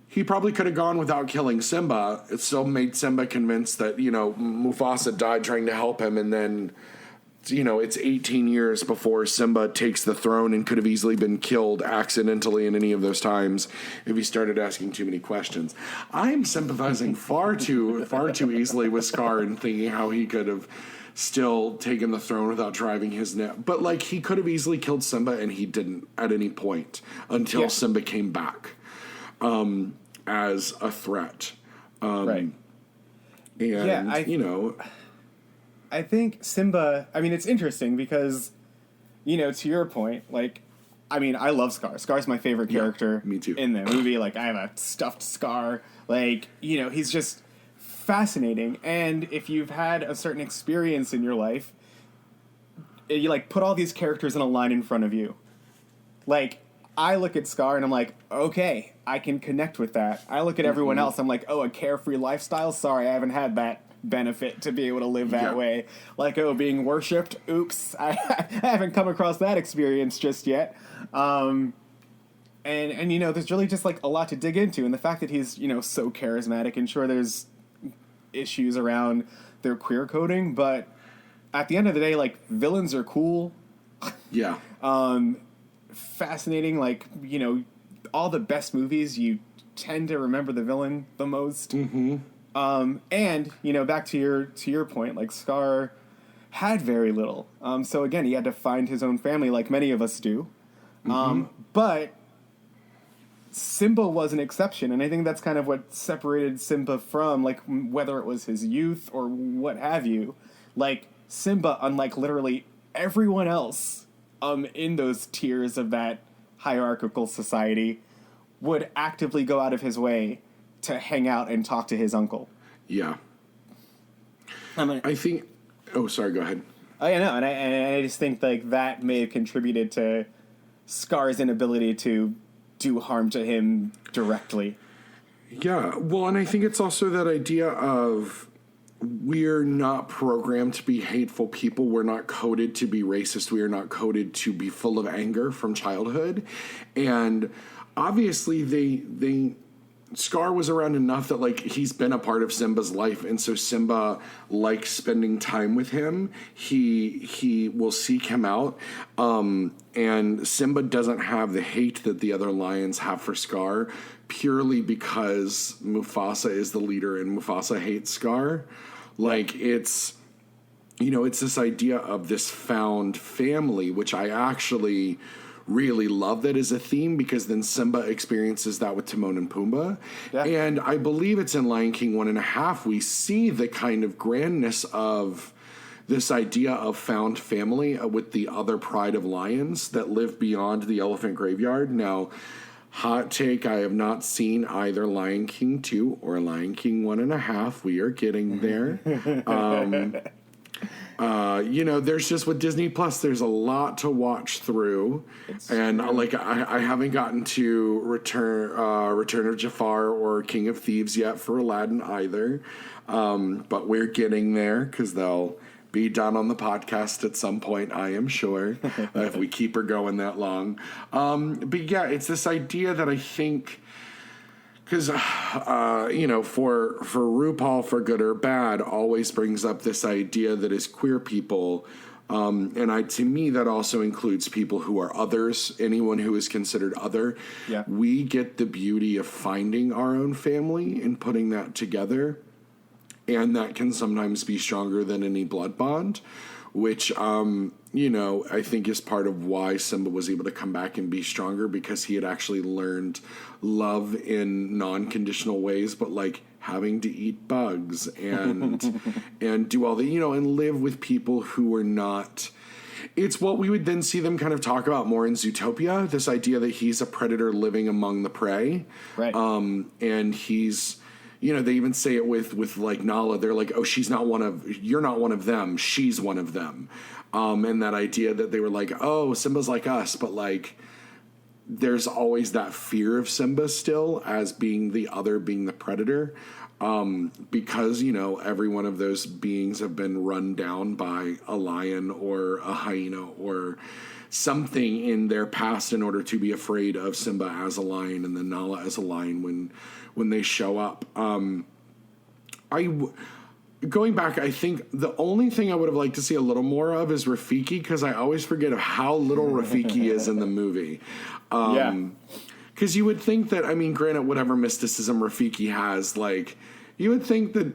he probably could have gone without killing Simba. It still made Simba convinced that, Mufasa died trying to help him, and then it's 18 years before Simba takes the throne and could have easily been killed accidentally in any of those times if he started asking too many questions. I'm sympathizing far too easily with Scar and thinking how he could have still taken the throne without driving his net. But, he could have easily killed Simba, and he didn't at any point until Simba came back as a threat. Right. And, I think Simba, it's interesting because, to your point, I love Scar. Scar's my favorite character me too. In the movie. I have a stuffed Scar. He's just fascinating. And if you've had a certain experience in your life, you, put all these characters in a line in front of you. I look at Scar and I'm like, okay, I can connect with that. I look at everyone else, I'm like, a carefree lifestyle? Sorry, I haven't had that benefit to be able to live that way. Being worshipped, oops, I haven't come across that experience just yet. And there's really just a lot to dig into, and the fact that he's so charismatic, and sure there's issues around their queer coding, but at the end of the day, villains are cool. Fascinating. All the best movies, you tend to remember the villain the most. And back to your point, Scar had very little. So again, he had to find his own family, like many of us do. But Simba was an exception, and I think that's kind of what separated Simba from, whether it was his youth or what have you. Simba, unlike literally everyone else in those tiers of that hierarchical society, would actively go out of his way to hang out and talk to his uncle. Yeah. I think... Oh, sorry, go ahead. Oh, yeah, no, and I just think, that may have contributed to Scar's inability to do harm to him directly. Yeah, well, and I think it's also that idea of we're not programmed to be hateful people. We're not coded to be racist. We are not coded to be full of anger from childhood. And obviously they Scar was around enough that, like, he's been a part of Simba's life, and so Simba likes spending time with him. He will seek him out, and Simba doesn't have the hate that the other lions have for Scar, purely because Mufasa is the leader and Mufasa hates Scar. Like, it's this idea of this found family, which I actually really love that as a theme, because then Simba experiences that with Timon and Pumbaa. Yeah. And I believe it's in Lion King 1.5, we see the kind of grandness of this idea of found family with the other pride of lions that live beyond the elephant graveyard. Now, hot take, I have not seen either Lion King 2 or Lion King 1.5. We are getting there. There's just with Disney Plus, there's a lot to watch through, I haven't gotten to Return of Jafar or King of Thieves yet for Aladdin either, but we're getting there because they'll be done on the podcast at some point, I am sure, if we keep her going that long. But yeah, it's this idea that I think, because, for RuPaul, for good or bad, always brings up this idea that as queer people, to me, that also includes people who are others, anyone who is considered other. Yeah. We get the beauty of finding our own family and putting that together. And that can sometimes be stronger than any blood bond, which, I think is part of why Simba was able to come back and be stronger, because he had actually learned love in non-conditional ways, but like having to eat bugs and and do all the, and live with people who were not. It's what we would then see them kind of talk about more in Zootopia, this idea that he's a predator living among the prey. Right. And he's, they even say it with like Nala. They're like, oh, you're not one of them. She's one of them. And that idea that they were like, oh, Simba's like us, but like there's always that fear of Simba still as being the other, being the predator. Because, every one of those beings have been run down by a lion or a hyena or something in their past in order to be afraid of Simba as a lion and then Nala as a lion when they show up. Going back, I think the only thing I would have liked to see a little more of is Rafiki, because I always forget of how little Rafiki is in the movie. Because you would think that, granted, whatever mysticism Rafiki has, like, you would think that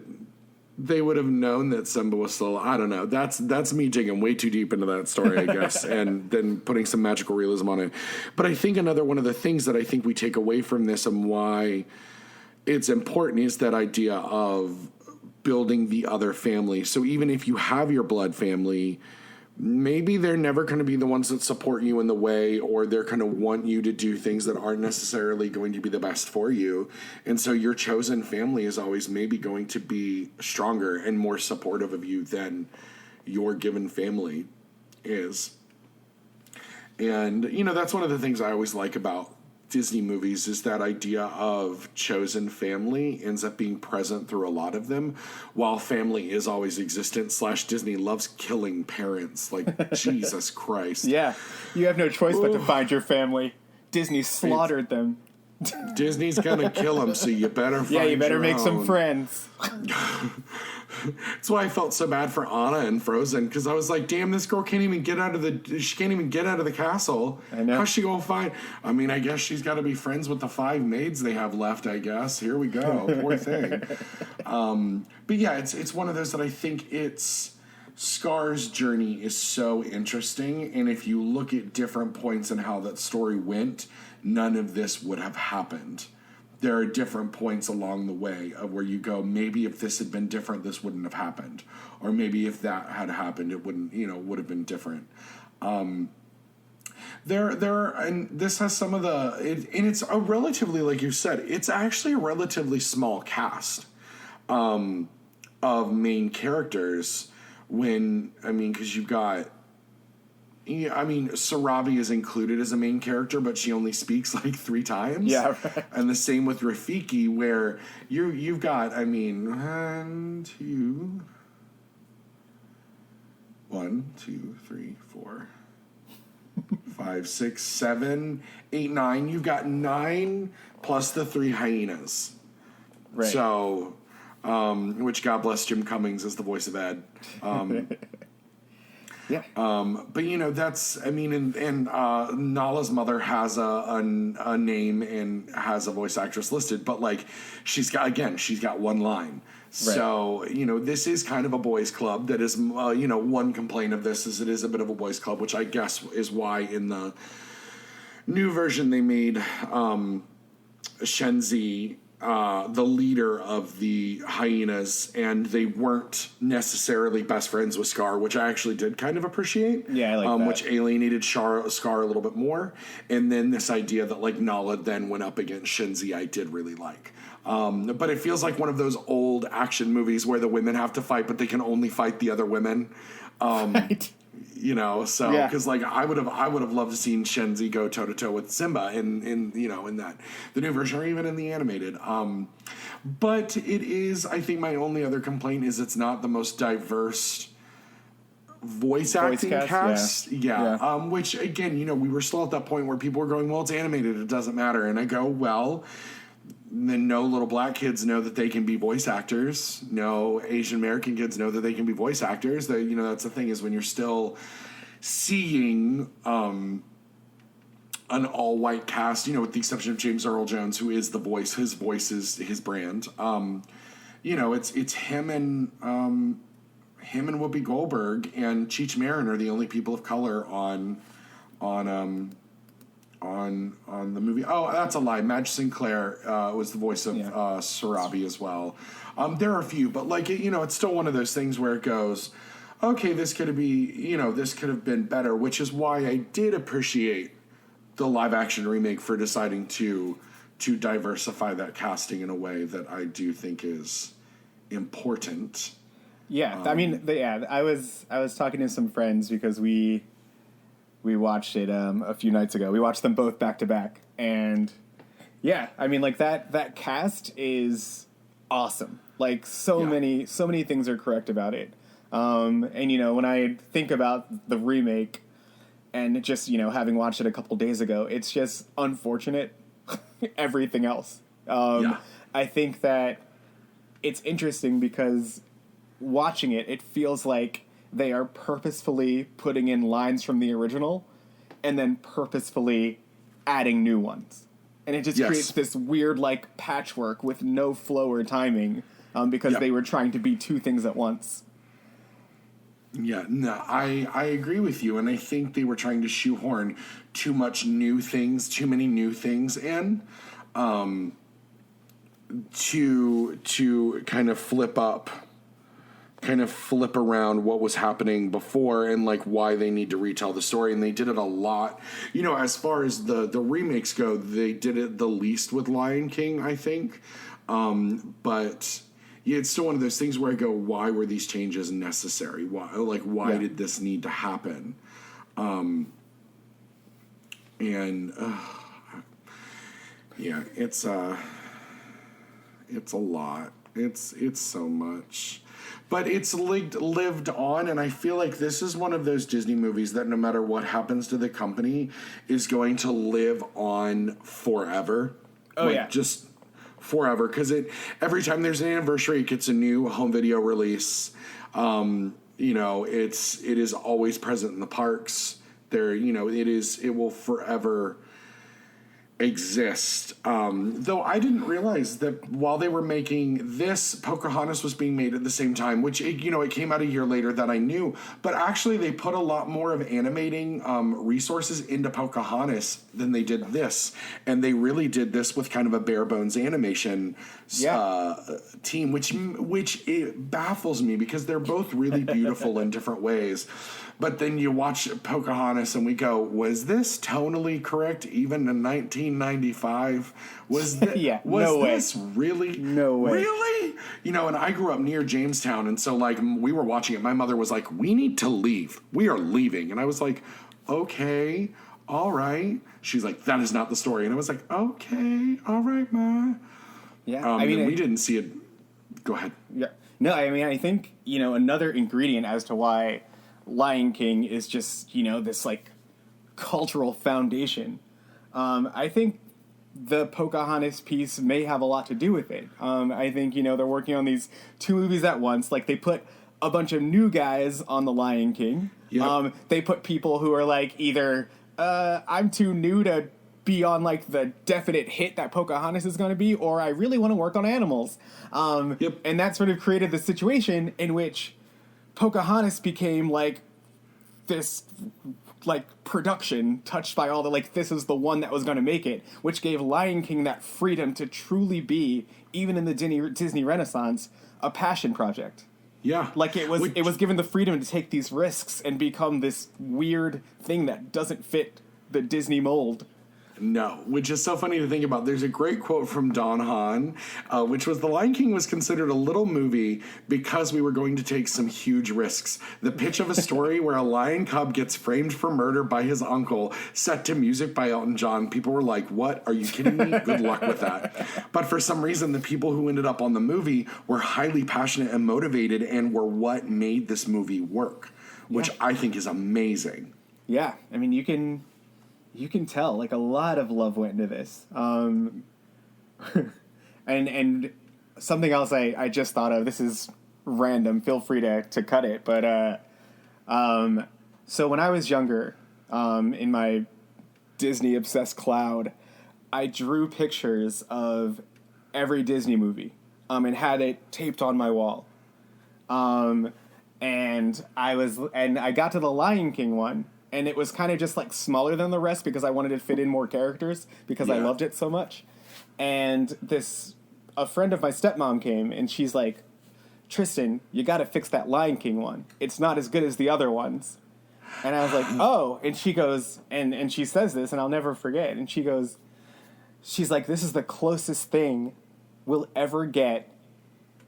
they would have known that Simba was still, I don't know. That's me digging way too deep into that story, I guess, and then putting some magical realism on it. But I think another one of the things that I think we take away from this and why it's important is that idea of building the other family. So even if you have your blood family, maybe they're never going to be the ones that support you in the way, or they're going to want you to do things that aren't necessarily going to be the best for you. And so your chosen family is always maybe going to be stronger and more supportive of you than your given family is. And, that's one of the things I always like about Disney movies is that idea of chosen family ends up being present through a lot of them, while family is always existent. / Disney loves killing parents. Like, Jesus Christ. Yeah. You have no choice but to find your family. Disney slaughtered them. Disney's gonna kill them, so you better find you better make own. some friends. That's why I felt so bad for Anna in Frozen, because I was like, damn, this girl can't even get out of the castle. I know. How's she gonna find? I guess she's got to be friends with the 5 maids they have left, I guess. Here we go. Poor thing. But yeah, it's one of those that I think Scar's journey is so interesting, and if you look at different points in how that story went, none of this would have happened. There are different points along the way of where you go, maybe if this had been different, this wouldn't have happened. Or maybe if that had happened, it wouldn't, would have been different. And this has some of and it's a relatively, like you said, it's actually a relatively small cast of main characters because you've got Yeah, I mean, Sarabi is included as a main character, but she only speaks like 3 times. Yeah, right. And the same with Rafiki, where you've got, I mean, 1, 2, 3, 4, 5, 6, 7, 8, 9. You've got 9 plus the 3 hyenas. Right. So, which God bless Jim Cummings as the voice of Ed. Yeah. But you know, that's, I mean, and Nala's mother has a name and has a voice actress listed, but like she's got 1 line. So, you know, this is kind of a boys club that is, you know, one complaint of this is it is a bit of a boys club, which I guess is why in the new version they made Shenzi the leader of the hyenas, and they weren't necessarily best friends with Scar, which I actually did kind of appreciate. Yeah, I like that. Which alienated Scar a little bit more. And then this idea that like Nala then went up against Shenzi, I did really like. But it feels like one of those old action movies where the women have to fight, but they can only fight the other women. Right. You know, so Yeah. because like I would have loved to seen Shenzi go toe to toe with Simba in you know in that the new version or even in the animated. But it is, I think my only other complaint is it's not the most diverse voice acting cast. Yeah. Which again, you know, we were still at that point where people were going, well, it's animated, it doesn't matter, and I go, well. Then no little black kids know that they can be voice actors. No Asian American kids know that they can be voice actors. That, you know, that's the thing is when you're still seeing an all white cast, you know, with the exception of James Earl Jones, who is the voice. His voice is his brand. You know, it's him and Whoopi Goldberg and Cheech Marin are the only people of color on the movie. Oh, that's a lie. Madge Sinclair was the voice of Sarabi as well. There are a few, but like, you know, it's still one of those things where it goes, okay, this could have been better, which is why I did appreciate the live action remake for deciding to diversify that casting in a way that I do think is important. Yeah, I mean, I was talking to some friends because we watched it a few nights ago. We watched them both back to back, and yeah, I mean, like that cast is awesome. Like so many things are correct about it. And you know, when I think about the remake, and just, you know, having watched it a couple days ago, it's just unfortunate. Everything else. I think that it's interesting because watching it, it feels like they are purposefully putting in lines from the original and then purposefully adding new ones. And it just creates this weird, like, patchwork with no flow or timing because they were trying to be 2 things at once. Yeah, no, I agree with you, and I think they were trying to shoehorn too many new things in to kind of flip around what was happening before and like why they need to retell the story. And they did it a lot. You know, as far as the remakes go, they did it the least with Lion King, I think. But yeah, it's still one of those things where I go, why were these changes necessary? Why did this need to happen? It's a lot. It's so much. But it's lived on, and I feel like this is one of those Disney movies that no matter what happens to the company is going to live on forever. Oh, yeah. Just forever. Because every time there's an anniversary, it gets a new home video release. You know, it is always present in the parks. It will forever exist. Though I didn't realize that while they were making this, Pocahontas was being made at the same time, which, it came out a year later that I knew. But actually, they put a lot more of animating resources into Pocahontas than they did this. And they really did this with kind of a bare bones animation team, which it baffles me because they're both really beautiful in different ways. But then you watch Pocahontas and we go, was this tonally correct even in 1995? Was this really? No way. Really? And I grew up near Jamestown, and so like we were watching it. My mother was like, "We need to leave. We are leaving." And I was like, okay, all right. She's like, that is not the story. And I was like, okay, all right, Ma. Yeah, I mean, we didn't see it. Go ahead. Yeah. No, I mean, I think, another ingredient as to why Lion King is just, this, like, cultural foundation. I think the Pocahontas piece may have a lot to do with it. I think, they're working on these two movies at once. Like, they put a bunch of new guys on The Lion King. Yep. They put people who are, like, either, I'm too new to be on, like, the definite hit that Pocahontas is going to be, or I really want to work on animals. Yep. And that sort of created the situation in which Pocahontas became, like, this, like, production touched by all the, like, this is the one that was going to make it, which gave Lion King that freedom to truly be, even in the Disney Renaissance, a passion project. Yeah. Like, it was given the freedom to take these risks and become this weird thing that doesn't fit the Disney mold. No, which is so funny to think about. There's a great quote from Don Hahn, which was, The Lion King was considered a little movie because we were going to take some huge risks. The pitch of a story where a lion cub gets framed for murder by his uncle, set to music by Elton John. People were like, what? Are you kidding me? Good luck with that. But for some reason, the people who ended up on the movie were highly passionate and motivated and were what made this movie work, which I think is amazing. Yeah, I mean, you can tell, like, a lot of love went into this. And something else I just thought of, this is random, feel free to cut it, but so when I was younger, in my Disney-obsessed cloud, I drew pictures of every Disney movie, and had it taped on my wall. And I got to the Lion King one, and it was kind of just, like, smaller than the rest because I wanted to fit in more characters because I loved it so much. And a friend of my stepmom came, and she's like, Trystin, you got to fix that Lion King one. It's not as good as the other ones. And I was like, oh. And she goes, and she says this, and I'll never forget. And she's like, this is the closest thing we'll ever get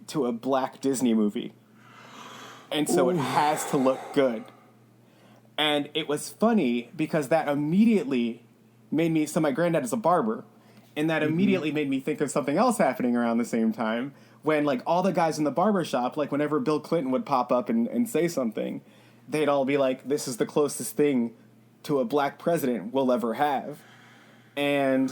to a black Disney movie. And so it has to look good. And it was funny because that immediately made me, so my granddad is a barber, and that immediately made me think of something else happening around the same time when, like, all the guys in the barber shop, like, whenever Bill Clinton would pop up and say something, they'd all be like, this is the closest thing to a black president we'll ever have. And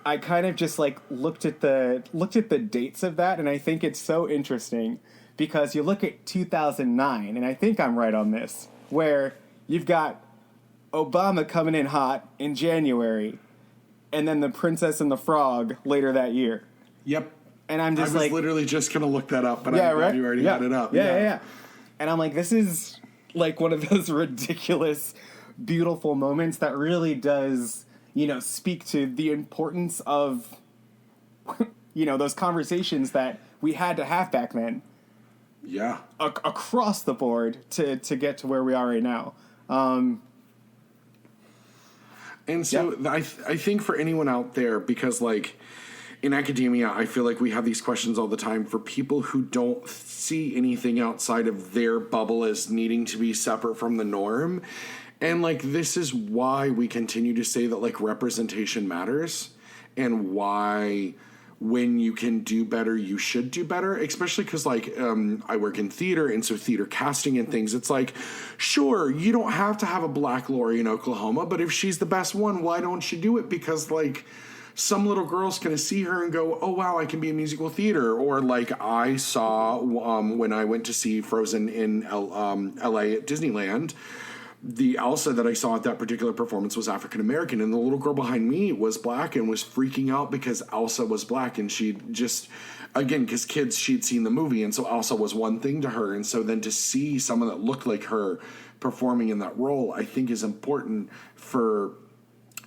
I kind of just, like, looked at the dates of that, and I think it's so interesting because you look at 2009, and I think I'm right on this, where you've got Obama coming in hot in January, and then The Princess and the Frog later that year. Yep. And I'm just I was like, literally just going to look that up, but I'm glad you already had it up. Yeah. And I'm like, this is like one of those ridiculous, beautiful moments that really does, speak to the importance of, those conversations that we had to have back then. Yeah. Across the board to get to where we are right now. And so I think for anyone out there, because, like, in academia, I feel like we have these questions all the time for people who don't see anything outside of their bubble as needing to be separate from the norm. And, like, this is why we continue to say that, like, representation matters, and why when you can do better, you should do better, especially because, like, I work in theater, and so theater casting and things, it's like, sure, you don't have to have a black Lori in Oklahoma, but if she's the best one, why don't you do it? Because, like, some little girl's going to see her and go, oh, wow, I can be in musical theater. Or, like, I saw when I went to see Frozen in L.A. at Disneyland, the Elsa that I saw at that particular performance was African American, and the little girl behind me was black and was freaking out because Elsa was black, and she just, again, because kids, she'd seen the movie, and so Elsa was one thing to her, and so then to see someone that looked like her performing in that role, I think is important for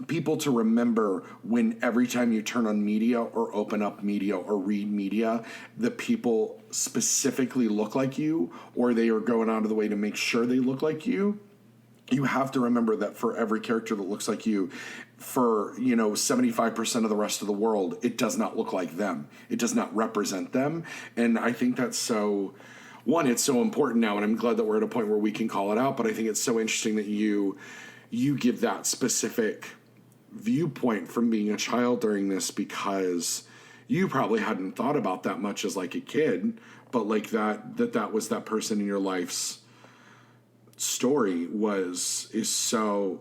people to remember when every time you turn on media or open up media or read media, the people specifically look like you, or they are going out of the way to make sure they look like you. You have to remember that for every character that looks like you, for, 75% of the rest of the world, it does not look like them. It does not represent them. And I think that's so, one, it's so important now, and I'm glad that we're at a point where we can call it out, but I think it's so interesting that you you give that specific viewpoint from being a child during this, because you probably hadn't thought about that much as like a kid, but like that was that person in your life's story is so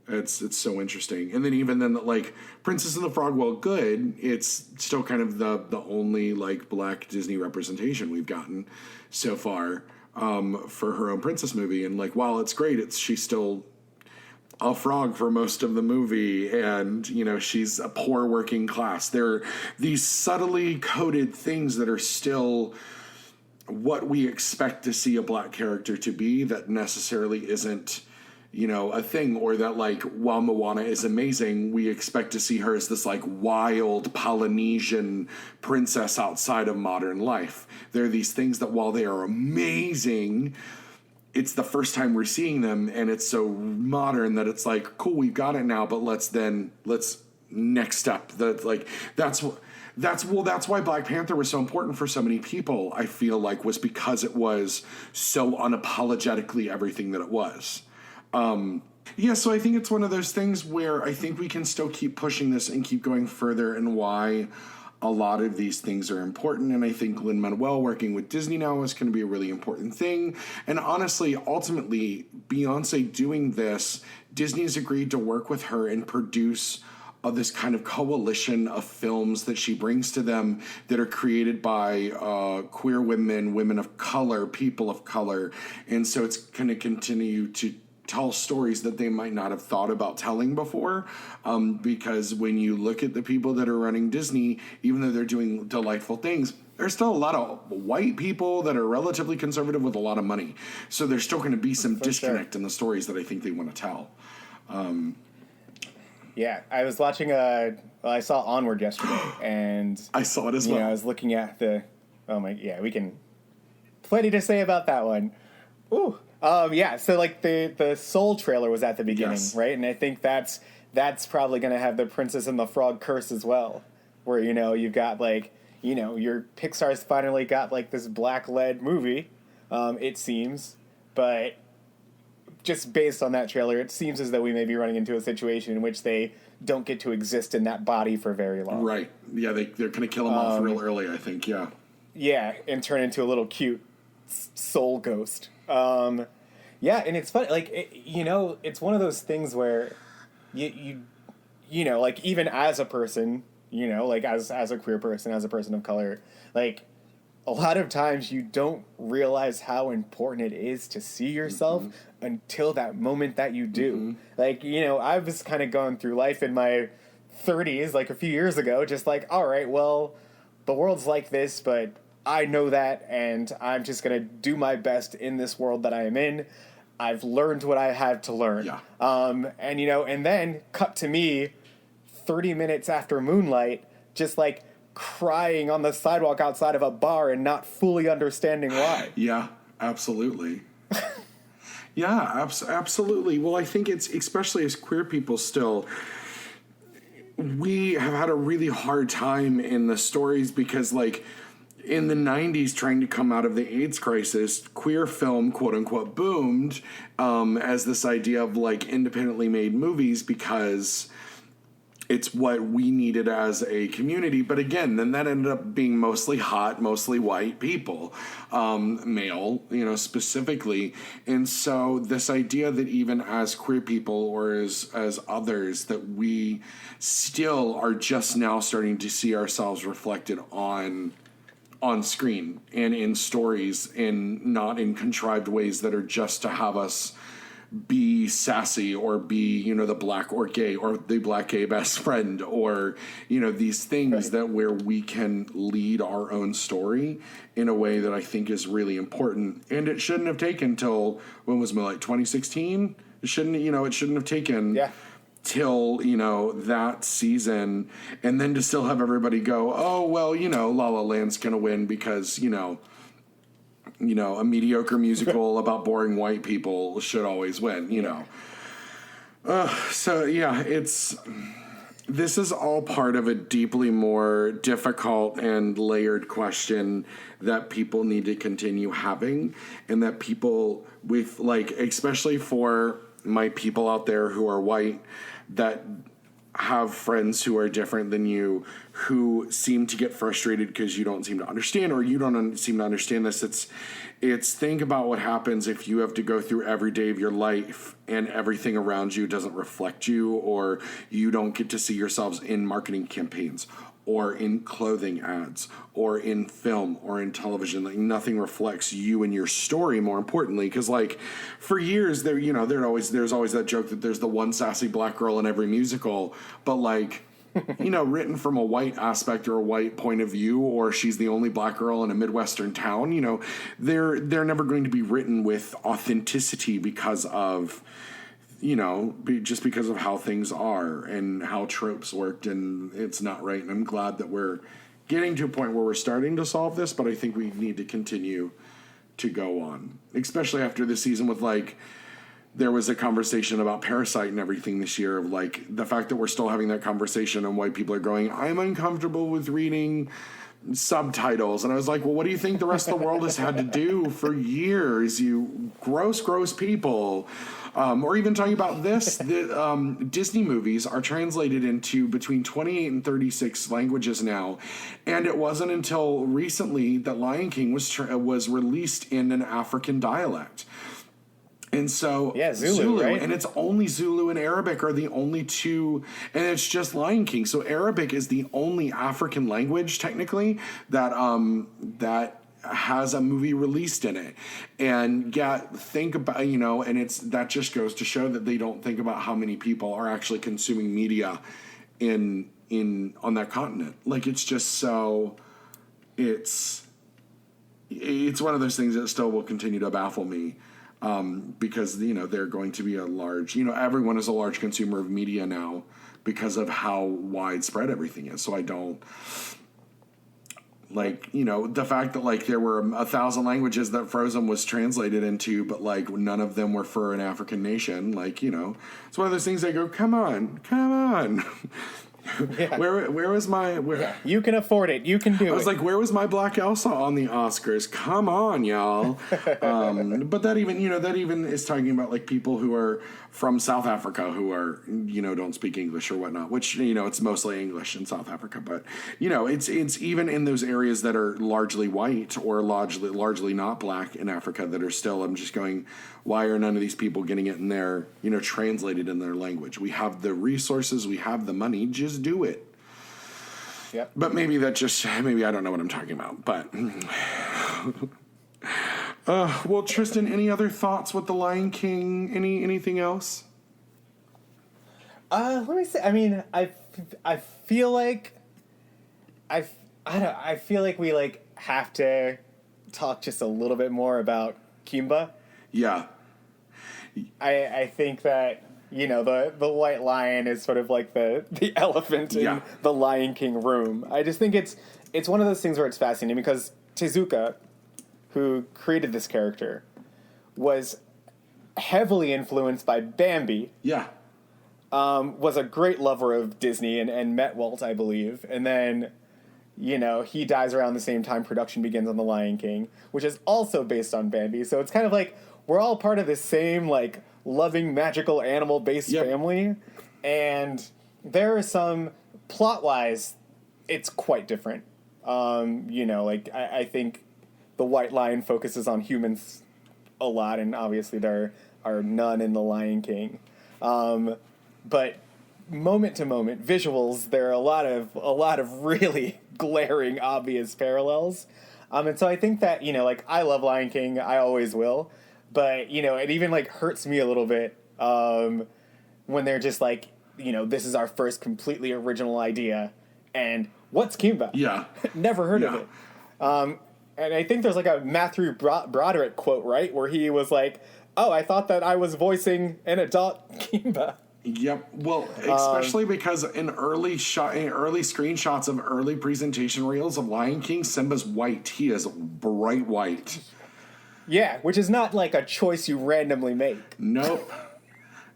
it's so interesting. And then even then, like Princess and the Frog, while good, it's still kind of the only like black Disney representation we've gotten so far for her own princess movie. And like while it's great, she's still a frog for most of the movie, and you know, she's a poor working class. There are these subtly coded things that are still what we expect to see a black character to be, that necessarily isn't, you know, a thing. Or that like while Moana is amazing, we expect to see her as this like wild Polynesian princess outside of modern life. There are these things that while they are amazing, it's the first time we're seeing them, and it's so modern that it's like, cool, we've got it now, but let's next step. That's why Black Panther was so important for so many people, I feel like, was because it was so unapologetically everything that it was. So I think it's one of those things where I think we can still keep pushing this and keep going further, and why a lot of these things are important. And I think Lin-Manuel working with Disney now is going to be a really important thing. And honestly, ultimately, Beyonce doing this, Disney's agreed to work with her and produce this kind of coalition of films that she brings to them that are created by queer women, women of color, people of color. And so it's going to continue to tell stories that they might not have thought about telling before, because when you look at the people that are running Disney, even though they're doing delightful things, there's still a lot of white people that are relatively conservative with a lot of money. So there's still going to be some disconnect in the stories that I think they want to tell. Yeah, I was watching I saw Onward yesterday, and I saw it as well. I was looking at we can plenty to say about that one. Ooh. So like the Soul trailer was at the beginning, yes. Right? And I think that's probably going to have the Princess and the Frog curse as well, where, you know, you've got like, you know, your Pixar's finally got like this black-led movie, it seems, but just based on that trailer, it seems as though we may be running into a situation in which they don't get to exist in that body for very long. Right. Yeah, they're going to kill him off real early, I think, yeah. Yeah, and turn into a little cute soul ghost. And it's funny, like, it's one of those things where you know, like, even as a person, you know, like, as a queer person, as a person of color, like, a lot of times you don't realize how important it is to see yourself until that moment that you do. Like, you know, I was kind of going through life in my 30s, like, a few years ago, just like, all right, well, the world's like this, but I know that, and I'm just going to do my best in this world that I am in. I've learned what I have to learn. Yeah. And then cut to me 30 minutes after Moonlight, just like crying on the sidewalk outside of a bar and not fully understanding why. Yeah, absolutely. Yeah, absolutely. Well, I think it's, especially as queer people still, we have had a really hard time in the stories because, like, in the 90s, trying to come out of the AIDS crisis, queer film, quote unquote, boomed as this idea of like independently made movies because it's what we needed as a community. But again, then that ended up being mostly hot, mostly white people, male, you know, specifically. And so this idea that even as queer people or as others, that we still are just now starting to see ourselves reflected on screen and in stories, and not in contrived ways that are just to have us be sassy or be, you know, the black or gay or the black gay best friend, or, you know, these things right. that where we can lead our own story in a way that I think is really important. And it shouldn't have taken till, when was it, like 2016? It shouldn't have taken till, you know, that season, and then to still have everybody go, oh, well, you know, La La Land's gonna win because, you know, a mediocre musical about boring white people should always win, you know. So yeah, this is all part of a deeply more difficult and layered question that people need to continue having, and that people with, like, especially for my people out there who are white that have friends who are different than you, who seem to get frustrated because you don't seem to understand, or you don't seem to understand this. It's think about what happens if you have to go through every day of your life and everything around you doesn't reflect you, or you don't get to see yourselves in marketing campaigns or in clothing ads or in film or in television. Like, nothing reflects you and your story, more importantly, because like for years there's always that joke that there's the one sassy black girl in every musical, but like written from a white aspect or a white point of view, or she's the only black girl in a Midwestern town, they're never going to be written with authenticity because of just because of how things are and how tropes worked, and it's not right. And I'm glad that we're getting to a point where we're starting to solve this, but I think we need to continue to go on, especially after this season with like, there was a conversation about Parasite and everything this year, of like the fact that we're still having that conversation and white people are going, I'm uncomfortable with reading subtitles. And I was like, well, what do you think the rest of the world has had to do for years, you gross people? Or even talking about this, Disney movies are translated into between 28 and 36 languages now. And it wasn't until recently that Lion King was released in an African dialect. And so Zulu, right? And it's only Zulu and Arabic are the only two, and it's just Lion King. So Arabic is the only African language technically that has a movie released in it. And think about, and that just goes to show that they don't think about how many people are actually consuming media on that continent. Like, it's just so it's one of those things that still will continue to baffle me. Because, they're going to be a large, everyone is a large consumer of media now because of how widespread everything is. So I don't, like, the fact that, like, there were 1,000 languages that Frozen was translated into, but, like, none of them were for an African nation. Like, it's one of those things I go, come on. Yeah. Where was my... Yeah, you can afford it. You can do it. I was like, where was my Black Elsa on the Oscars? Come on, y'all. But that even is talking about like people who are from South Africa who are, don't speak English or whatnot, which, it's mostly English in South Africa. But, it's even in those areas that are largely white or largely not black in Africa that are still, I'm just going, why are none of these people getting it in their, translated in their language? We have the resources, we have the money, just do it. Yep. But maybe I don't know what I'm talking about. But, well, Trystin, any other thoughts with The Lion King? Anything else? Let me see. I mean, I feel like I feel like we like have to talk just a little bit more about Kimba. Yeah. I think that, the white lion is sort of like the elephant in the Lion King room. I just think it's one of those things where it's fascinating because Tezuka, who created this character, was heavily influenced by Bambi. Yeah. Was a great lover of Disney and met Walt, I believe. And then, he dies around the same time production begins on The Lion King, which is also based on Bambi. So it's kind of like we're all part of the same, like, loving magical animal-based family. And there are some, plot-wise, it's quite different. I think the White Lion focuses on humans a lot, and obviously there are none in The Lion King. But moment to moment, visuals, there are a lot of really glaring, obvious parallels. And so I think that, I love Lion King, I always will. But, it even, like, hurts me a little bit when they're just like, this is our first completely original idea. And what's Kimba? Yeah. Never heard of it. And I think there's, like, a Matthew Broderick quote, right? Where he was like, oh, I thought that I was voicing an adult Kimba. Yep. Well, especially because in early screenshots of early presentation reels of Lion King, Simba's white. He is bright white. Yeah, which is not like a choice you randomly make. Nope.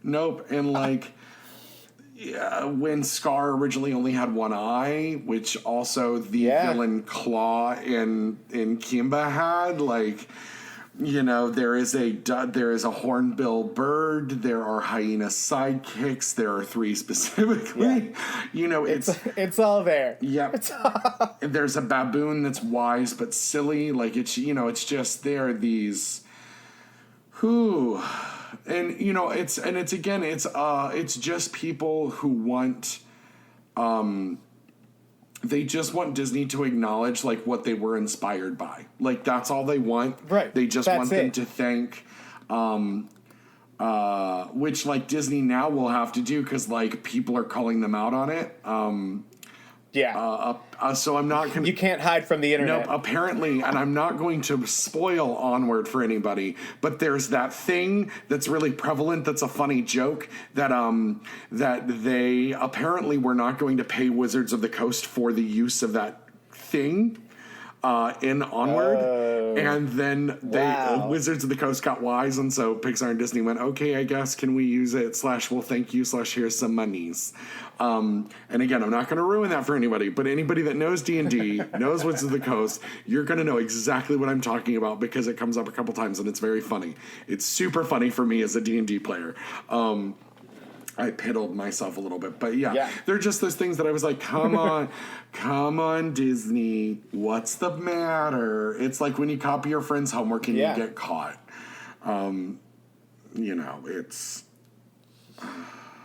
And like, when Scar originally only had one eye, which also the villain Claw in Kimba had, like, You know, there is a hornbill bird. There are hyena sidekicks. There are 3 specifically. Yeah. You know, It's all there. Yep. There's a baboon that's wise but silly. Like, it's, you know, it's just there are these who, and you know, it's just people who want they just want Disney to acknowledge, like, what they were inspired by. Like, that's all they want. Right. They just That's want them it. to thank, which, like, Disney now will have to do because, like, people are calling them out on it. Yeah. So I'm not going to... You can't hide from the internet. Nope, apparently, and I'm not going to spoil Onward for anybody, but there's that thing that's really prevalent that's a funny joke that that they apparently were not going to pay Wizards of the Coast for the use of that thing in Onward. And then Wizards of the Coast got wise, and so Pixar and Disney went, okay, I guess, can we use it, / we'll thank you, / here's some monies. And again, I'm not going to ruin that for anybody, but anybody that knows D&D, knows Wizards of the Coast, you're going to know exactly what I'm talking about because it comes up a couple times and it's very funny. It's super funny for me as a D&D player. I piddled myself a little bit, but yeah, they're just those things that I was like, come on, Disney, what's the matter? It's like when you copy your friend's homework and you get caught. You know, it's...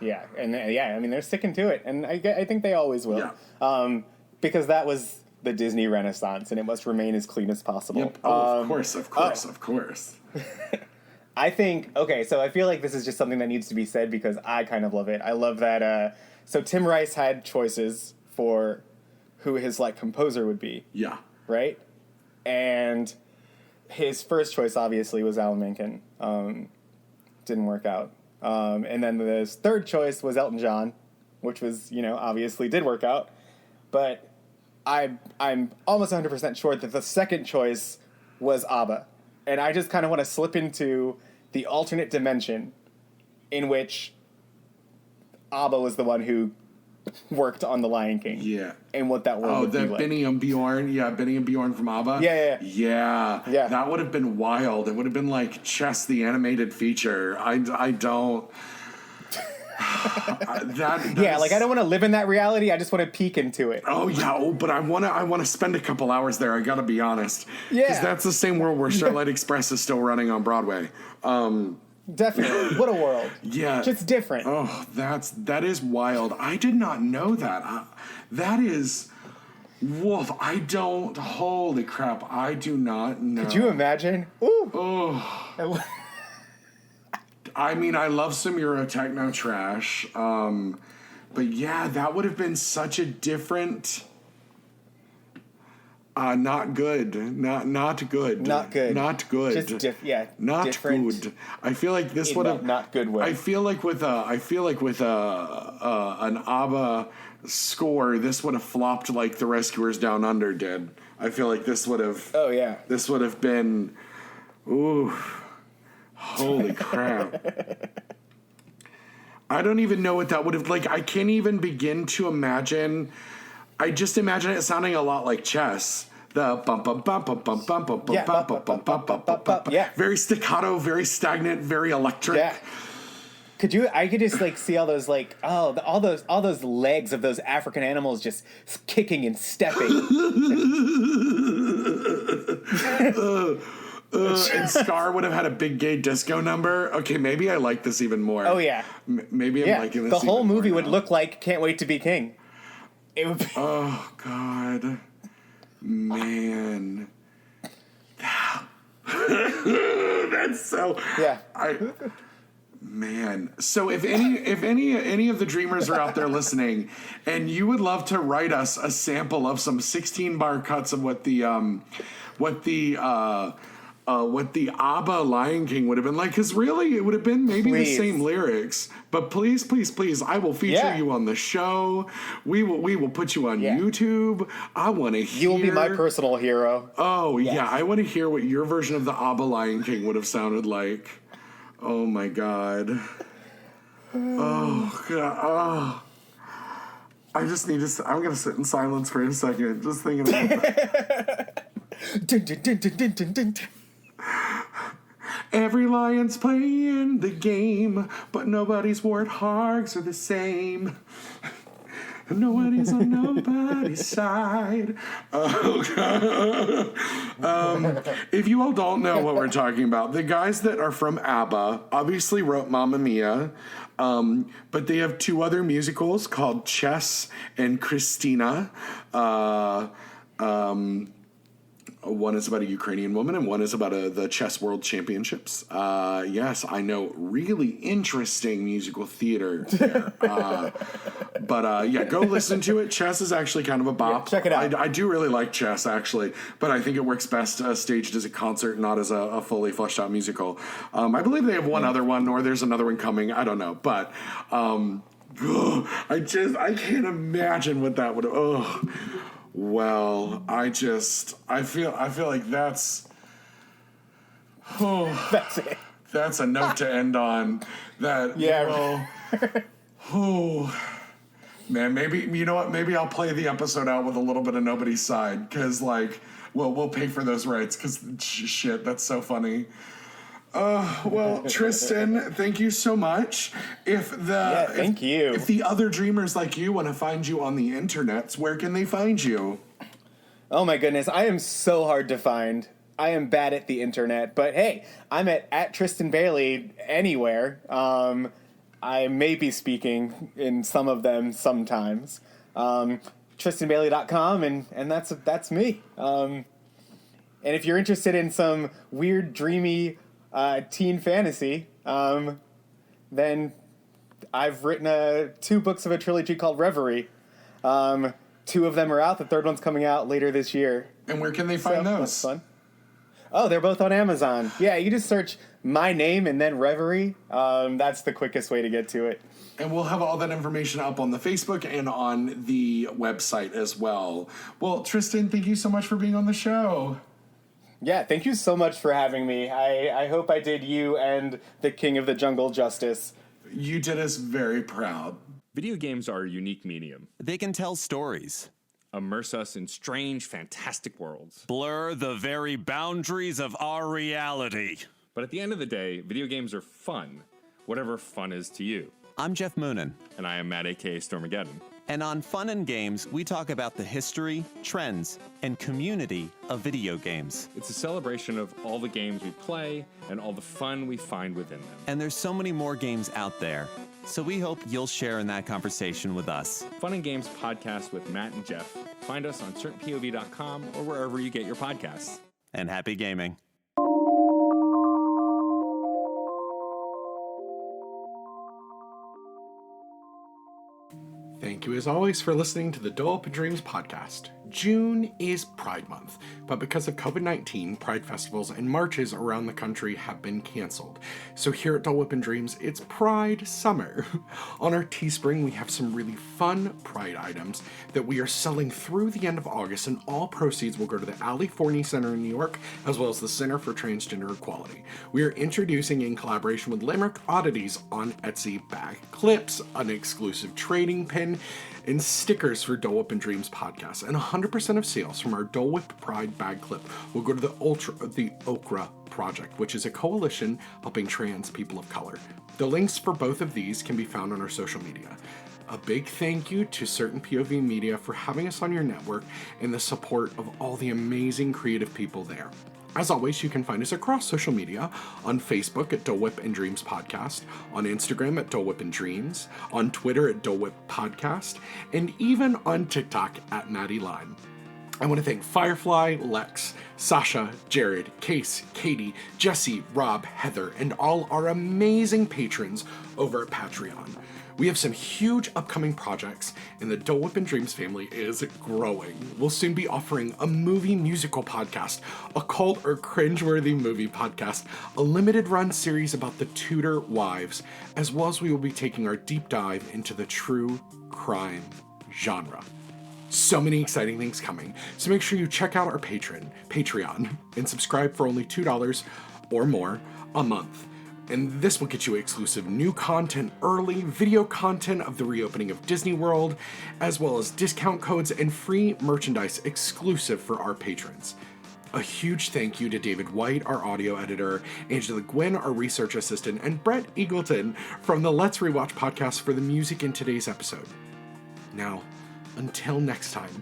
Yeah, and I mean, they're sticking to it, and I think they always will. Yeah. Because that was the Disney Renaissance, and it must remain as clean as possible. Yep. Of course. I think, okay, so I feel like this is just something that needs to be said because I kind of love it. I love that, so Tim Rice had choices for who his, like, composer would be. Yeah. Right? And his first choice, obviously, was Alan Menken. Didn't work out. And then his third choice was Elton John, which was, you know, obviously did work out. But I'm almost 100% sure that the second choice was ABBA. And I just kind of want to slip into the alternate dimension in which ABBA was the one who worked on The Lion King. Yeah. And what that world would be like. Benny and Bjorn. Yeah, Benny and Bjorn from ABBA. Yeah. That would have been wild. It would have been like Chess the animated feature. I don't... like I don't want to live in that reality. I just want to peek into it. Oh yeah, but I want to spend a couple hours there. I got to be honest. Yeah, because that's the same world where Starlight Express is still running on Broadway. Definitely, what a world. Yeah, just different. Oh, that is wild. I did not know that. That is. Wolf, I don't. Holy crap! I do not know. Could you imagine? Ooh. Oh. I mean, I love some Euro techno trash, but yeah, that would have been such a different. Not good. Not good. Not good. Not good. Just not different good. I feel like this would have not good way. I feel like with an ABBA score, this would have flopped like The Rescuers Down Under did. I feel like this would have. Oh yeah. This would have been. Ooh. Holy crap. I don't even know what that would have, like, I can't even begin to imagine. I just imagine it sounding a lot like Chess. The bum bum bum bum bum bum bum bum bum bum bum bum bum bum. Yeah. Very staccato, very stagnant, very electric. Yeah. I could just like see all those like all those legs of those African animals just kicking and stepping. And Scar would have had a big gay disco number. Okay, maybe I like this even more. Oh yeah, maybe I'm liking this. The whole even movie more would now. look like "Can't Wait to Be King." It would be. Oh God, man, that's so. Yeah. Man, so if any of the dreamers are out there listening, and you would love to write us a sample of some 16-bar cuts of what the ABBA Lion King would have been like, because really it would have been maybe the same lyrics, but please, I will feature you on the show. We will put you on YouTube. I want to hear. You will be my personal hero. Oh yeah, I want to hear what your version of the ABBA Lion King would have sounded like. Oh my God. Oh God. Oh. I just need to. I'm gonna sit in silence for a second, just thinking about that. Dun, dun, dun, dun, dun, dun, dun. Every lion's playing the game, but nobody's warthogs are the same. Nobody's on nobody's side. If you all don't know what we're talking about, the guys that are from ABBA obviously wrote Mamma Mia, but they have two other musicals called Chess and Christina. One is about a Ukrainian woman, and one is about the chess world championships. Yes, I know. Really interesting musical theater there. But go listen to it. Chess is actually kind of a bop. Yeah, check it out. I do really like Chess, actually, but I think it works best staged as a concert, not as a fully fleshed out musical. I believe they have one other one, or there's another one coming. I don't know, but I can't imagine what that would. Well, I feel like that's it. That's a note to end on. That, yeah. Man, maybe, you know what? Maybe I'll play the episode out with a little bit of nobody's side, because, like, we'll pay for those rights, because shit, that's so funny. Well, Trystin, thank you so much. Thank you. If the other dreamers like you want to find you on the internets, where can they find you? Oh my goodness, I am so hard to find. I am bad at the internet, but hey, I'm at Trystin Bailey anywhere. I may be speaking in some of them sometimes. TrystinBailey.com, and that's me. And if you're interested in some weird, dreamy teen fantasy, then I've written 2 books of a trilogy called Reverie. 2 of them are out. The 3rd one's coming out later this year. And where can they find those? That's fun. Oh, they're both on Amazon. Yeah, you just search my name and then Reverie. That's the quickest way to get to it. And we'll have all that information up on the Facebook and on the website as well. Well, Trystin, thank you so much for being on the show. Yeah, thank you so much for having me. I hope I did you and the King of the Jungle justice. You did us very proud. Video games are a unique medium. They can tell stories, Immerse us in strange, fantastic worlds. blur the very boundaries of our reality. But at the end of the day, video games are fun. Whatever fun is to you. I'm Jeff Moonen, And I am Matt, a.k.a. Stormageddon. and on Fun and Games, we talk about the history, trends, and community of video games. It's a celebration of all the games we play and all the fun we find within them. And there's so many more games out there, so we hope you'll share in that conversation with us. Fun and Games podcast with Matt and Jeff. Find us on certainpov.com or wherever you get your podcasts. And happy gaming. Thank you, as always, for listening to the Dolewhip and Dreams podcast. June is Pride Month, but because of COVID-19, Pride festivals and marches around the country have been canceled. So here at Dolewhip and Dreams, it's Pride Summer. On our Teespring, we have some really fun Pride items that we are selling through the end of August, and all proceeds will go to the Ali Forney Center in New York, as well as the Center for Transgender Equality. We are introducing, in collaboration with Limerick Oddities on Etsy, bag clips, an exclusive trading pin, and stickers for Dolewhip and Dreams podcast. And 100% of sales from our Dolewhip Pride bag clip will go to the Okra Project, which is a coalition helping trans people of color. The links for both of these can be found on our social media. A big thank you to Certain POV Media for having us on your network and the support of all the amazing creative people there. As always, you can find us across social media, on Facebook at Dolewhip and Dreams Podcast, on Instagram at Dolewhip and Dreams, on Twitter at Dolewhip Podcast, and even on TikTok at Maddie Lime. I want to thank Firefly, Lex, Sasha, Jared, Case, Katie, Jesse, Rob, Heather, and all our amazing patrons over at Patreon. We have some huge upcoming projects, and the Dolewhip and Dreams family is growing. We'll soon be offering a movie musical podcast, a cult or cringeworthy movie podcast, a limited run series about the Tudor wives, as well as we will be taking our deep dive into the true crime genre. So many exciting things coming, so make sure you check out our Patreon, and subscribe for only $2 or more a month. And this will get you exclusive new content early, video content of the reopening of Disney World, as well as discount codes and free merchandise exclusive for our patrons. A huge thank you to David White, our audio editor, Angela Gwynn, our research assistant, and Brett Eagleton from the Let's Rewatch podcast for the music in today's episode. Now, until next time,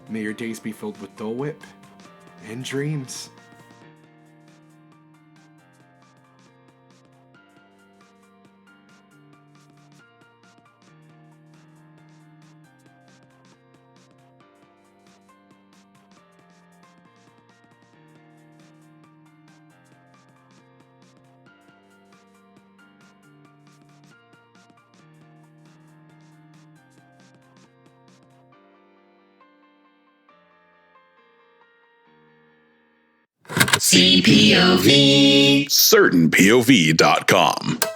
may your days be filled with Dolewhip and dreams. CPOV. CertainPOV.com.